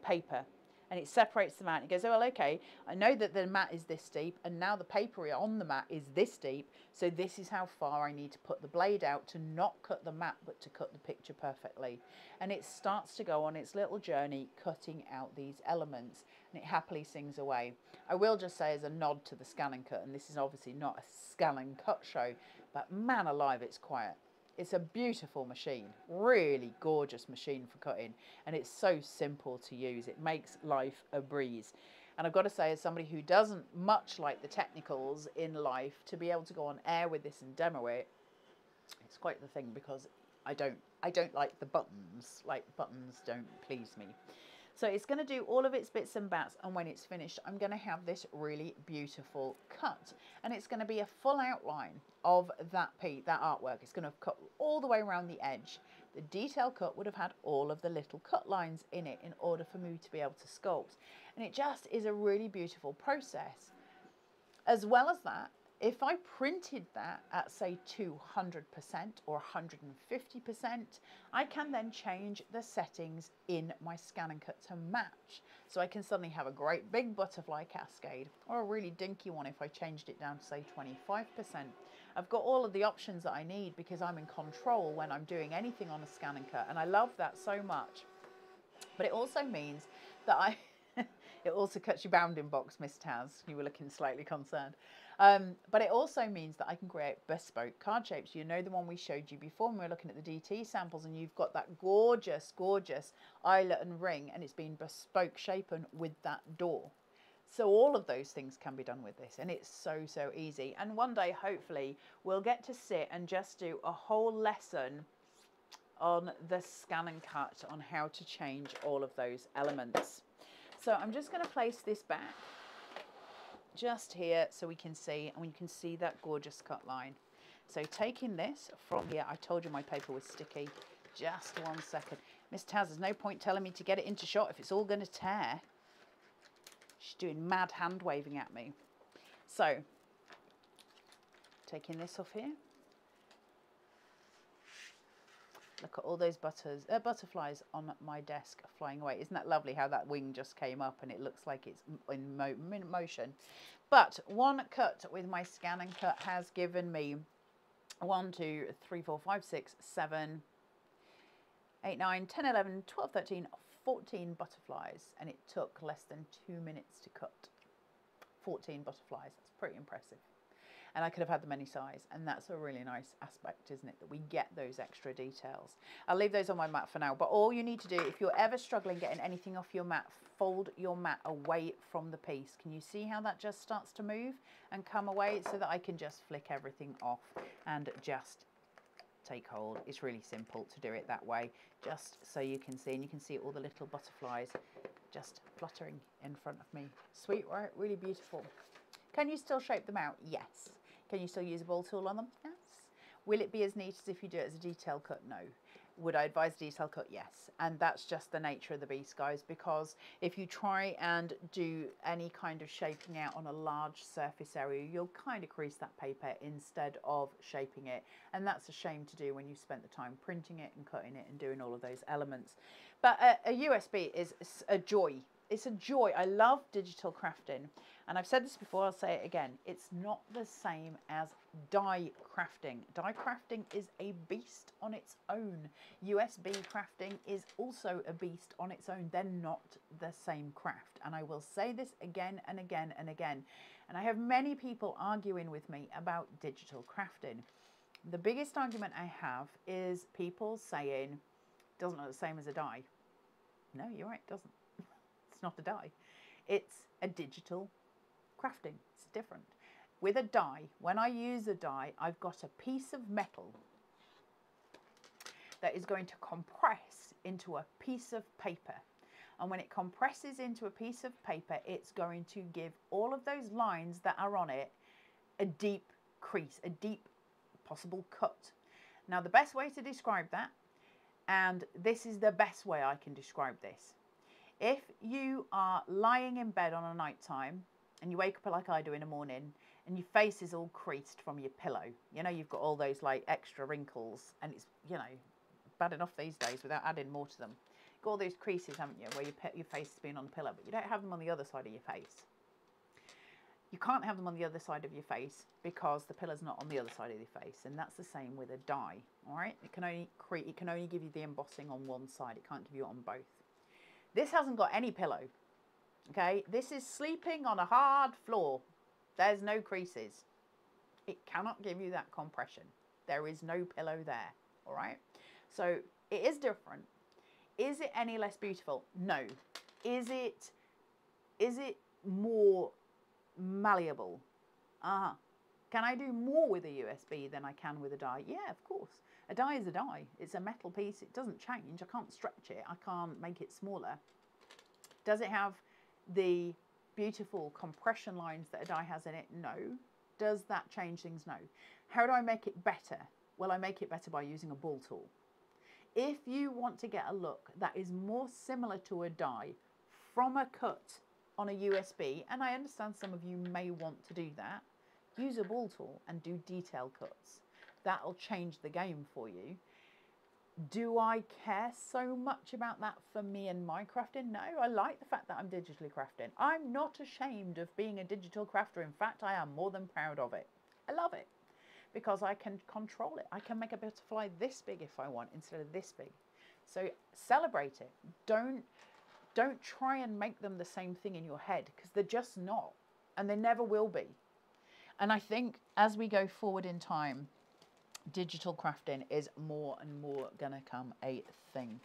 paper, and it separates them out. It goes, oh, well, okay, I know that the mat is this deep, and now the paper on the mat is this deep, so this is how far I need to put the blade out to not cut the mat, but to cut the picture perfectly. And it starts to go on its little journey, cutting out these elements, and it happily sings away. I will just say, as a nod to the scan and cut, and this is obviously not a scan and cut show, but man alive, it's quiet. It's a beautiful machine, really gorgeous machine for cutting, and it's so simple to use. It makes life a breeze. And I've got to say, as somebody who doesn't much like the technicals in life, to be able to go on air with this and demo it, it's quite the thing, because I don't like the buttons. Like, buttons don't please me. So it's going to do all of its bits and bats, and when it's finished, I'm going to have this really beautiful cut, and it's going to be a full outline of that artwork. It's going to cut all the way around the edge. The detail cut would have had all of the little cut lines in it in order for me to be able to sculpt, and it just is a really beautiful process. As well as that, if I printed that at, say, 200% or 150%, I can then change the settings in my scan and cut to match. So I can suddenly have a great big butterfly cascade, or a really dinky one if I changed it down to, say, 25%. I've got all of the options that I need, because I'm in control when I'm doing anything on a scan and cut, and I love that so much. But it also means that it also cuts your bounding box, Miss Taz. You were looking slightly concerned. But it also means that I can create bespoke card shapes. You know, the one we showed you before when we were looking at the DT samples, and you've got that gorgeous, gorgeous eyelet and ring, and it's been bespoke shapen with that door. So all of those things can be done with this, and it's so, so easy. And one day, hopefully, we'll get to sit and just do a whole lesson on the scan and cut, on how to change all of those elements. So I'm just going to place this back just here so we can see, and you can see that gorgeous cut line. So taking this from here, I told you my paper was sticky. Just 1 second. Miss Taz, there's no point telling me to get it into shot if it's all going to tear. She's doing mad hand waving at me. So taking this off here. Look at all those butterflies on my desk flying away. Isn't that lovely how that wing just came up and it looks like it's in motion? But one cut with my scan and cut has given me 1, 2, 3, 4, 5, 6, 7, 8, 9, 10, 11, 12, 13, 14 butterflies. And it took less than 2 minutes to cut 14 butterflies. That's pretty impressive. And I could have had them any size, and that's a really nice aspect, isn't it, that we get those extra details. I'll leave those on my mat for now, but all you need to do, if you're ever struggling getting anything off your mat, fold your mat away from the piece. Can you see how that just starts to move and come away, so that I can just flick everything off and just take hold? It's really simple to do it that way, just so you can see, and you can see all the little butterflies just fluttering in front of me. Sweet, right? Really beautiful. Can you still shape them out? Yes. Can you still use a ball tool on them? Yes. Will it be as neat as if you do it as a detail cut? No. Would I advise detail cut? Yes. And that's just the nature of the beast, guys, because if you try and do any kind of shaping out on a large surface area, you'll kind of crease that paper instead of shaping it. And that's a shame to do when you spent the time printing it and cutting it and doing all of those elements. But a USB is a joy. It's a joy. I love digital crafting. And I've said this before, I'll say it again. It's not the same as die crafting. Die crafting is a beast on its own. USB crafting is also a beast on its own. They're not the same craft. And I will say this again and again and again. And I have many people arguing with me about digital crafting. The biggest argument I have is people saying it doesn't look the same as a die. No, you're right, it doesn't. It's not a die. It's a digital crafting. It's different. With a die, when I use a die, I've got a piece of metal that is going to compress into a piece of paper. And when it compresses into a piece of paper, it's going to give all of those lines that are on it a deep crease, a deep possible cut. Now, the best way to describe that, and this is the best way I can describe this. If you are lying in bed on a night time and you wake up like I do in the morning and your face is all creased from your pillow, you know, you've got all those like extra wrinkles, and it's, you know, bad enough these days without adding more to them. You've got all those creases, haven't you, where your face has been on the pillow, but you don't have them on the other side of your face. You can't have them on the other side of your face because the pillow's not on the other side of your face, and that's the same with a die. All right, it can only give you the embossing on one side. It can't give you it on both. This hasn't got any pillow. Okay, this is sleeping on a hard floor. There's no creases. It cannot give you that compression. There is no pillow there. All right, so it is different. Is it any less beautiful? No. Is it more malleable? Can I do more with a USB than I can with a die? Yeah, of course. A die is a die. It's a metal piece. It doesn't change. I can't stretch it. I can't make it smaller. Does it have the beautiful compression lines that a die has in it? No. Does that change things? No. How do I make it better? Well, I make it better by using a ball tool. If you want to get a look that is more similar to a die from a cut on a USB, and I understand some of you may want to do that, use a ball tool and do detail cuts. That'll change the game for you. Do I care so much about that for me and my crafting? No, I like the fact that I'm digitally crafting. I'm not ashamed of being a digital crafter. In fact, I am more than proud of it. I love it because I can control it. I can make a butterfly this big if I want instead of this big. So celebrate it. Don't try and make them the same thing in your head, because they're just not, and they never will be. And I think as we go forward in time, digital crafting is more and more gonna come a thing.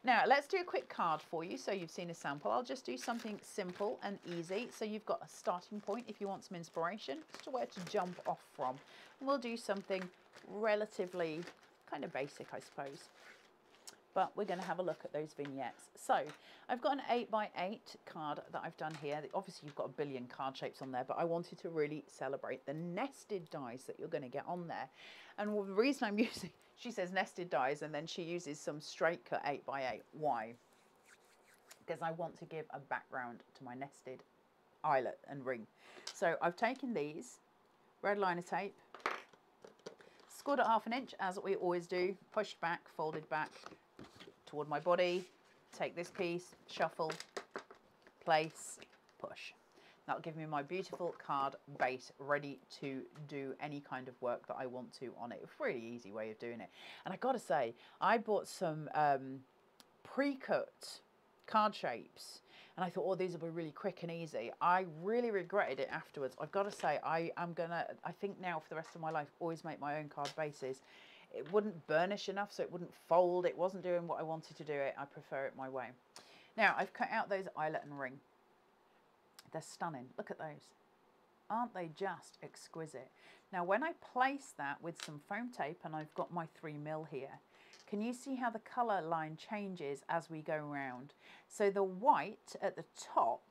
Now let's do a quick card for you. So you've seen a sample. I'll just do something simple and easy, so you've got a starting point if you want some inspiration as to where to jump off from. And we'll do something relatively kind of basic, I suppose, but we're going to have a look at those vignettes. So I've got an 8x8 card that I've done here. Obviously you've got a billion card shapes on there, but I wanted to really celebrate the nested dies that you're going to get on there. And the reason I'm using, she says nested dies, and then she uses some straight cut 8x8. Why? Because I want to give a background to my nested eyelet and ring. So I've taken these, red liner tape, scored at 1/2 inch as we always do, pushed back, folded back toward my body, take this piece, shuffle, place, push. That'll give me my beautiful card base ready to do any kind of work that I want to on it. A really easy way of doing it. And I gotta say, I bought some pre-cut card shapes, and I thought, oh, these will be really quick and easy. I really regretted it afterwards. I've got to say, I think now for the rest of my life, always make my own card bases. It wouldn't burnish enough, so it wouldn't fold. It wasn't doing what I wanted to do it. I prefer it my way. Now, I've cut out those eyelet and ring. They're stunning. Look at those. Aren't they just exquisite? Now, when I place that with some foam tape, and I've got my 3mm here, can you see how the colour line changes as we go around? So the white at the top,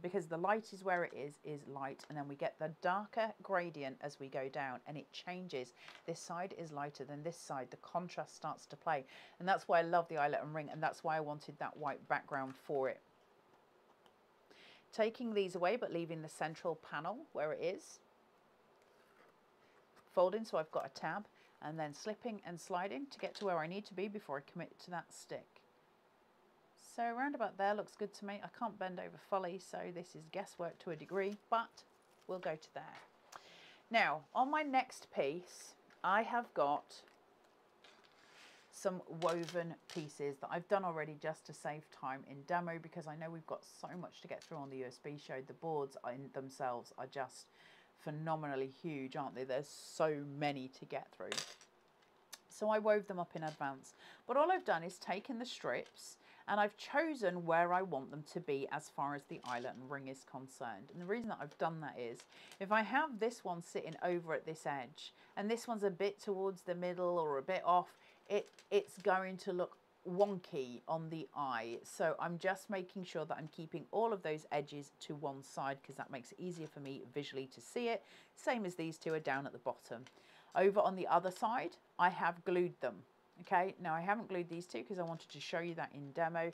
because the light is where it is light, and then we get the darker gradient as we go down, and it changes. This side is lighter than this side. The contrast starts to play, and that's why I love the eyelet and ring, and that's why I wanted that white background for it. Taking these away but leaving the central panel where it is, folding so I've got a tab, and then slipping and sliding to get to where I need to be before I commit to that stick. So around about there looks good to me. I can't bend over fully, so this is guesswork to a degree, but we'll go to there. Now, on my next piece, I have got some woven pieces that I've done already just to save time in demo, because I know we've got so much to get through on the USB show. The boards in themselves are just phenomenally huge, aren't they? There's so many to get through. So I wove them up in advance. But all I've done is taken the strips And I've chosen where I want them to be as far as the eyelet and ring is concerned. And the reason that I've done that is, if I have this one sitting over at this edge, and this one's a bit towards the middle or a bit off, it's going to look wonky on the eye. So I'm just making sure that I'm keeping all of those edges to one side, because that makes it easier for me visually to see it. Same as these two are down at the bottom. Over on the other side, I have glued them. Okay, now I haven't glued these two because I wanted to show you that in demo.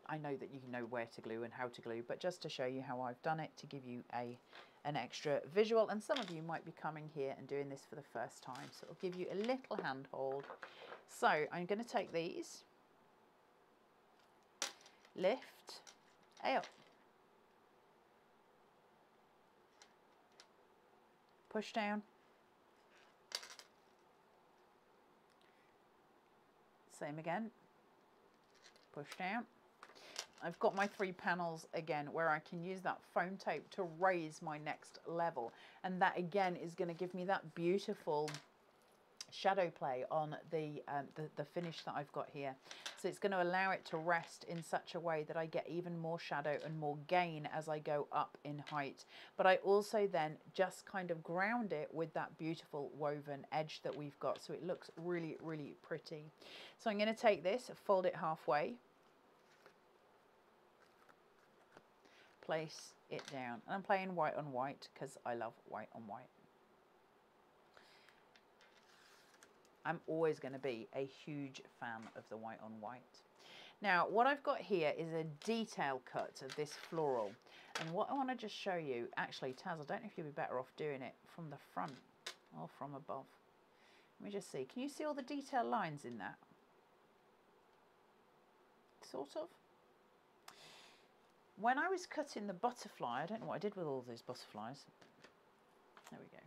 I know that you know where to glue and how to glue, but just to show you how I've done it, to give you an extra visual. And some of you might be coming here and doing this for the first time, so it'll give you a little handhold. So I'm going to take these, lift, up, push down, same again, push down. I've got my 3 panels again where I can use that foam tape to raise my next level, and that again is going to give me that beautiful shadow play on the finish that I've got here. So it's going to allow it to rest in such a way that I get even more shadow and more gain as I go up in height. But I also then just kind of ground it with that beautiful woven edge that we've got, so it looks really, really pretty. So I'm going to take this, fold it halfway, place it down, and I'm playing white on white because I love white on white. I'm always going to be a huge fan of the white on white. Now, what I've got here is a detail cut of this floral. And what I want to just show you, actually, Taz, I don't know if you'd be better off doing it from the front or from above. Let me just see. Can you see all the detail lines in that? Sort of. When I was cutting the butterfly, I don't know what I did with all those butterflies. There we go.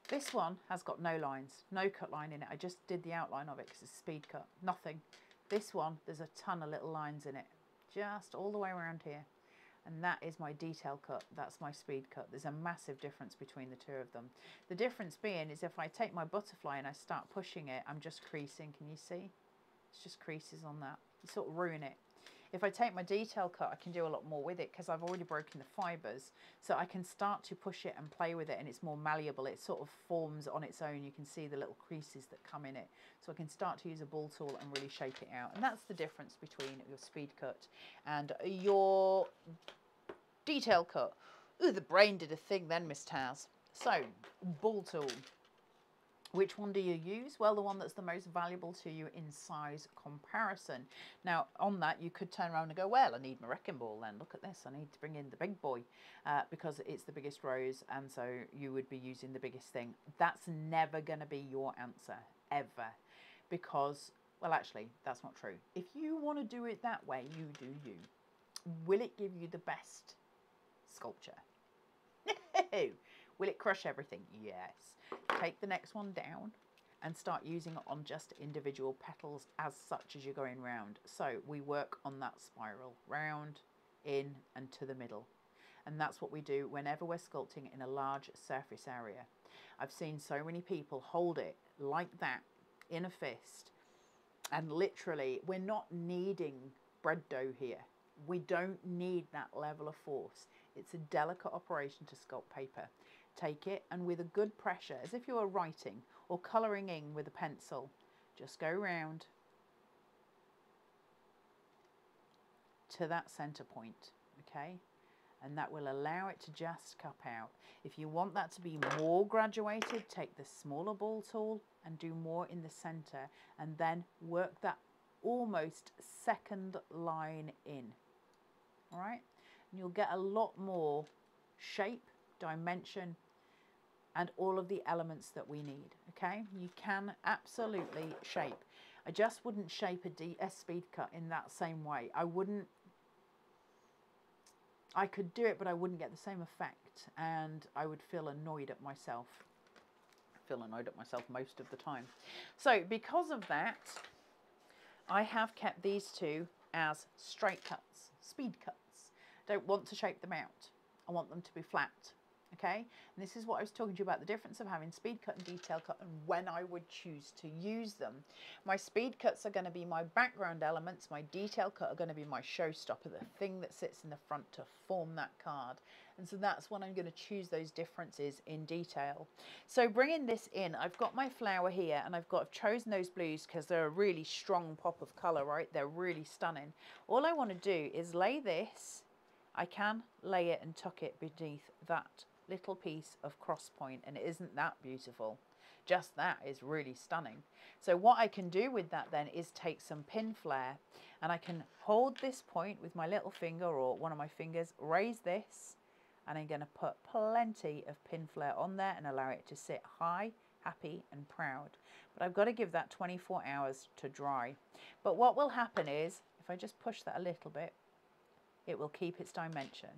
This one has got no lines, no cut line in it. I just did the outline of it because it's speed cut, nothing. This one, there's a ton of little lines in it, just all the way around here. And that is my detail cut, that's my speed cut. There's a massive difference between the two of them. The difference being is if I take my butterfly and I start pushing it, I'm just creasing, can you see? It's just creases on that, you sort of ruin it. If I take my detail cut, I can do a lot more with it because I've already broken the fibres. So I can start to push it and play with it, and it's more malleable. It sort of forms on its own. You can see the little creases that come in it. So I can start to use a ball tool and really shape it out. And that's the difference between your speed cut and your detail cut. Ooh, the brain did a thing then, Miss Taz. So, ball tool. Which one do you use? Well, the one that's the most valuable to you in size comparison. Now, on that, you could turn around and go, well, I need my wrecking ball then. Look at this. I need to bring in the big boy because it's the biggest rose, and so you would be using the biggest thing. That's never going to be your answer, ever. Because, well, actually, that's not true. If you want to do it that way, you do you. Will it give you the best sculpture? No. Will it crush everything? Yes. Take the next one down and start using it on just individual petals as such as you're going round. So we work on that spiral, round, in and to the middle. And that's what we do whenever we're sculpting in a large surface area. I've seen so many people hold it like that in a fist, and literally we're not kneading bread dough here. We don't need that level of force. It's a delicate operation to sculpt paper. Take it and with a good pressure, as if you were writing or colouring in with a pencil, just go round to that centre point, okay? And that will allow it to just cup out. If you want that to be more graduated, take the smaller ball tool and do more in the centre, and then work that almost second line in, all right? And you'll get a lot more shape, dimension, and all of the elements that we need, okay? You can absolutely shape. I just wouldn't shape a speed cut in that same way. I could do it, but I wouldn't get the same effect, and I would feel annoyed at myself. I feel annoyed at myself most of the time. So because of that, I have kept these two as straight cuts, speed cuts. Don't want to shape them out. I want them to be flat. Okay, and this is what I was talking to you about, the difference of having speed cut and detail cut and when I would choose to use them. My speed cuts are going to be my background elements, my detail cut are going to be my showstopper, the thing that sits in the front to form that card. And so that's when I'm going to choose those differences in detail. So bringing this in, I've got my flower here, and I've chosen those blues because they're a really strong pop of colour, right? They're really stunning. All I want to do is lay this, I can lay it and tuck it beneath that little piece of cross point, and isn't that beautiful? Just that is really stunning. So what I can do with that then is take some pin flare, and I can hold this point with my little finger or one of my fingers, raise this, and I'm going to put plenty of pin flare on there and allow it to sit high, happy and proud. But I've got to give that 24 hours to dry. But what will happen is, if I just push that a little bit, it will keep its dimension.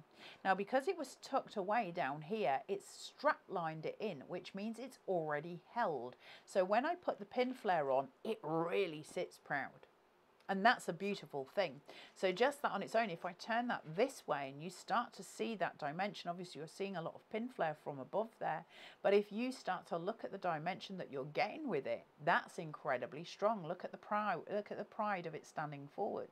Now, because it was tucked away down here, it's strap lined it in, which means it's already held. So when I put the pin flare on, it really sits proud. And that's a beautiful thing. So just that on its own, if I turn that this way and you start to see that dimension, obviously you're seeing a lot of pin flare from above there. But if you start to look at the dimension that you're getting with it, that's incredibly strong. Look at the pride of it standing forward.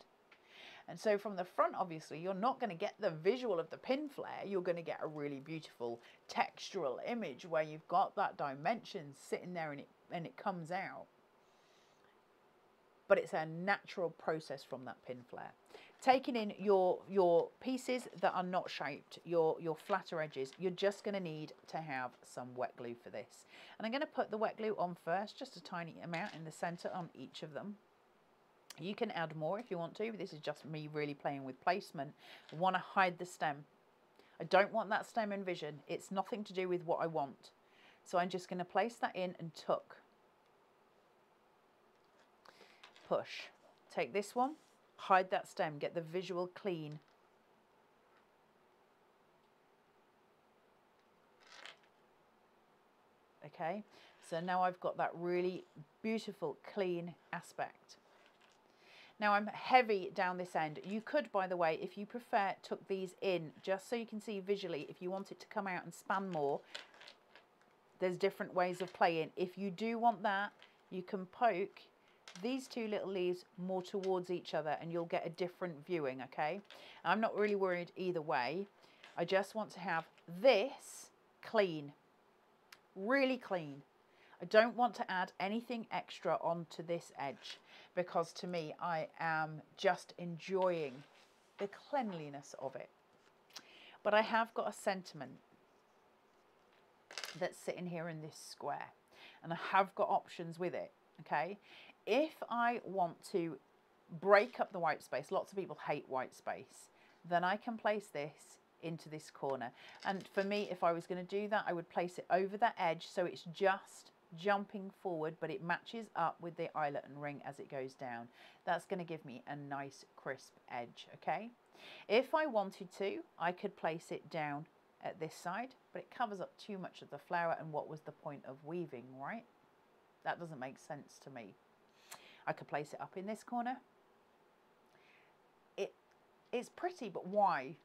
And so from the front, obviously, you're not going to get the visual of the pin flare. You're going to get a really beautiful textural image where you've got that dimension sitting there and it comes out. But it's a natural process from that pin flare. Taking in your pieces that are not shaped, your flatter edges, you're just going to need to have some wet glue for this. And I'm going to put the wet glue on first, just a tiny amount in the center on each of them. You can add more if you want to, but this is just me really playing with placement. I want to hide the stem. I don't want that stem in vision. It's nothing to do with what I want. So I'm just going to place that in and tuck. Push. Take this one, hide that stem, get the visual clean. Okay, so now I've got that really beautiful clean aspect. Now I'm heavy down this end. You could, by the way, if you prefer, tuck these in just so you can see visually. If you want it to come out and span more, there's different ways of playing. If you do want that, you can poke these two little leaves more towards each other and you'll get a different viewing, okay? I'm not really worried either way. I just want to have this clean, really clean. I don't want to add anything extra onto this edge because to me, I am just enjoying the cleanliness of it. But I have got a sentiment that's sitting here in this square and I have got options with it, okay? If I want to break up the white space, lots of people hate white space, then I can place this into this corner. And for me, if I was going to do that, I would place it over that edge so it's just jumping forward, but it matches up with the eyelet and ring as it goes down. That's going to give me a nice crisp edge, okay? If I wanted to, I could place it down at this side, but it covers up too much of the flower, and what was the point of weaving, right? That doesn't make sense to me. I could place it up in this corner. It's pretty, but why?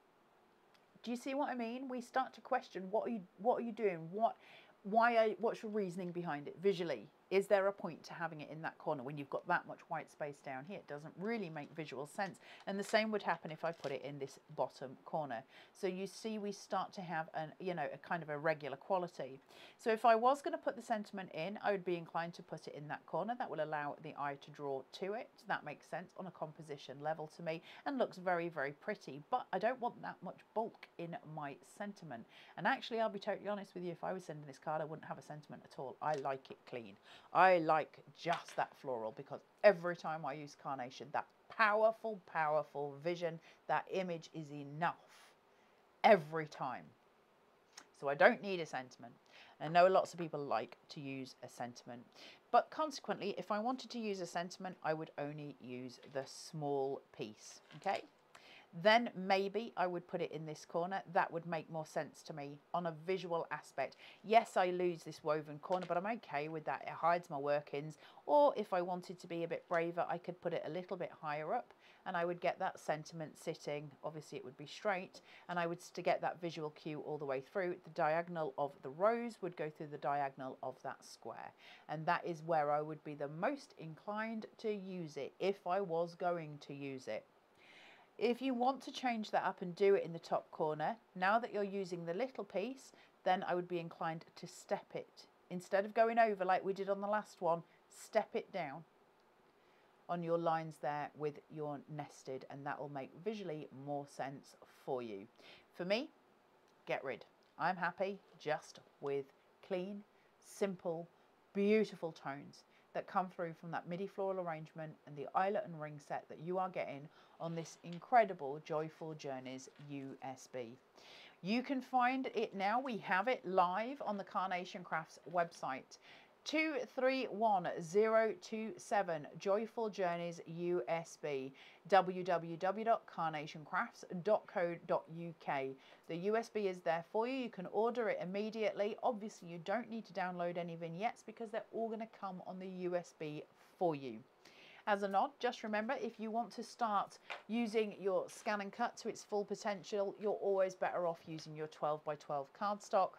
Do you see what I mean? We start to question, what are you doing? What's your reasoning behind it visually? Is there a point to having it in that corner when you've got that much white space down here? It doesn't really make visual sense. And the same would happen if I put it in this bottom corner. So you see, we start to have a kind of a regular quality. So if I was going to put the sentiment in, I would be inclined to put it in that corner. That will allow the eye to draw to it. That makes sense on a composition level to me and looks very, very pretty. But I don't want that much bulk in my sentiment. And actually, I'll be totally honest with you, if I was sending this card, I wouldn't have a sentiment at all. I like it clean. I like just that floral because every time I use Carnation, that powerful, powerful vision, that image is enough every time. So I don't need a sentiment. I know lots of people like to use a sentiment, but consequently, if I wanted to use a sentiment, I would only use the small piece, okay? Then maybe I would put it in this corner. That would make more sense to me on a visual aspect. Yes, I lose this woven corner, but I'm okay with that. It hides my workings. Or if I wanted to be a bit braver, I could put it a little bit higher up and I would get that sentiment sitting. Obviously it would be straight, and I would to get that visual cue all the way through. The diagonal of the rose would go through the diagonal of that square, and that is where I would be the most inclined to use it if I was going to use it. If you want to change that up and do it in the top corner, now that you're using the little piece, then I would be inclined to step it. Instead of going over like we did on the last one, step it down on your lines there with your nested, and that will make visually more sense for you. For me, get rid. I'm happy just with clean, simple, beautiful tones that come through from that MIDI floral arrangement and the eyelet and ring set that you are getting on this incredible Joyful Journeys USB. You can find it now. We have it live on the Carnation Crafts website. 231027 Joyful Journeys USB, www.carnationcrafts.co.uk. The USB is there for you. You can order it immediately. Obviously you don't need to download any vignettes because they're all going to come on the USB for you. As a nod, just remember, if you want to start using your scan and cut to its full potential, you're always better off using your 12 by 12 cardstock.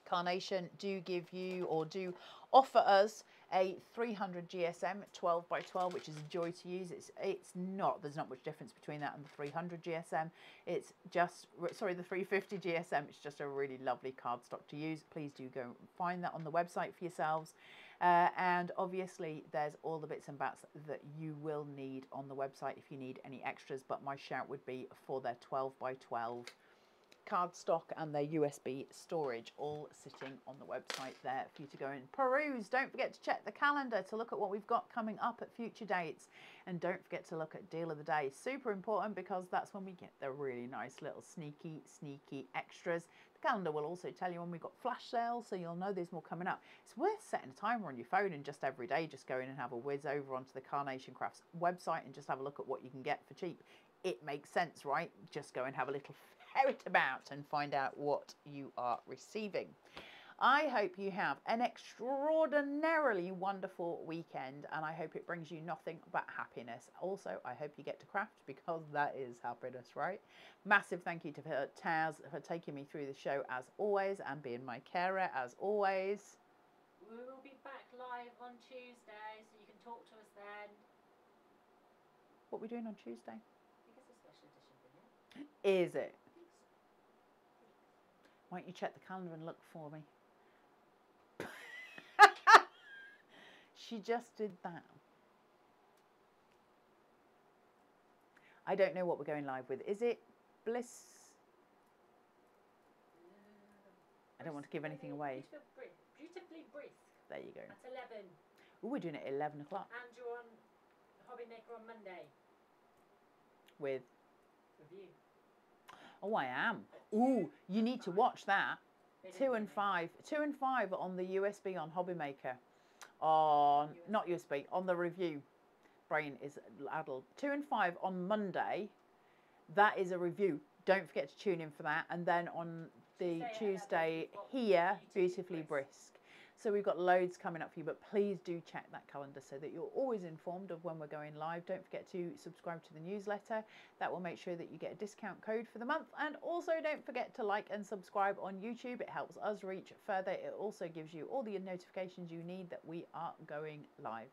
Carnation do give you, or do offer us, a 300 GSM 12 by 12, which is a joy to use. There's not much difference between that and the 300 GSM. It's just, sorry, the 350 GSM. It's just a really lovely cardstock to use. Please do go find that on the website for yourselves. And obviously there's all the bits and bats that you will need on the website if you need any extras, but my shout would be for their 12 by 12 cardstock and their USB storage, all sitting on the website there for you to go and peruse. Don't forget to check the calendar to look at what we've got coming up at future dates, and don't forget to look at deal of the day. Super important, because that's when we get the really nice little sneaky extras. The calendar will also tell you when we've got flash sales, so you'll know there's more coming up. It's worth setting a timer on your phone and just every day just go in and have a whiz over onto the Carnation Crafts website and just have a look at what you can get for cheap. It makes sense, right? Just go and have a little ferret about and find out what you are receiving. I hope you have an extraordinarily wonderful weekend, and I hope it brings you nothing but happiness. Also, I hope you get to craft, because that is happiness, right? Massive thank you to Taz for taking me through the show as always and being my carer as always. We will be back live on Tuesday, so you can talk to us then. What are we doing on Tuesday? I think it's a special edition video. Is it? I think so. Why don't you check the calendar and look for me? She just did that. I don't know what we're going live with. Is it Bliss? I don't want to give anything away. Beautifully brisk. There you go. At 11. Oh, we're doing it at 11 o'clock. And you're on Hobby Maker on Monday. With? Review. Oh, I am. Ooh, you need to watch that. 2 and 5 on the USB on Hobby Maker. On not USB, on the review. Brain is addled. 2 and 5 on Monday. That is a review. Don't forget to tune in for that. And then on the Tuesday here, Beautifully Brisk. So we've got loads coming up for you, but please do check that calendar so that you're always informed of when we're going live. Don't forget to subscribe to the newsletter. That will make sure that you get a discount code for the month. And also don't forget to like and subscribe on YouTube. It helps us reach further. It also gives you all the notifications you need that we are going live.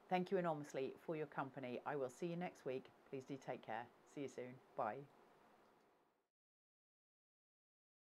Thank you enormously for your company. I will see you next week. Please do take care. See you soon. Bye.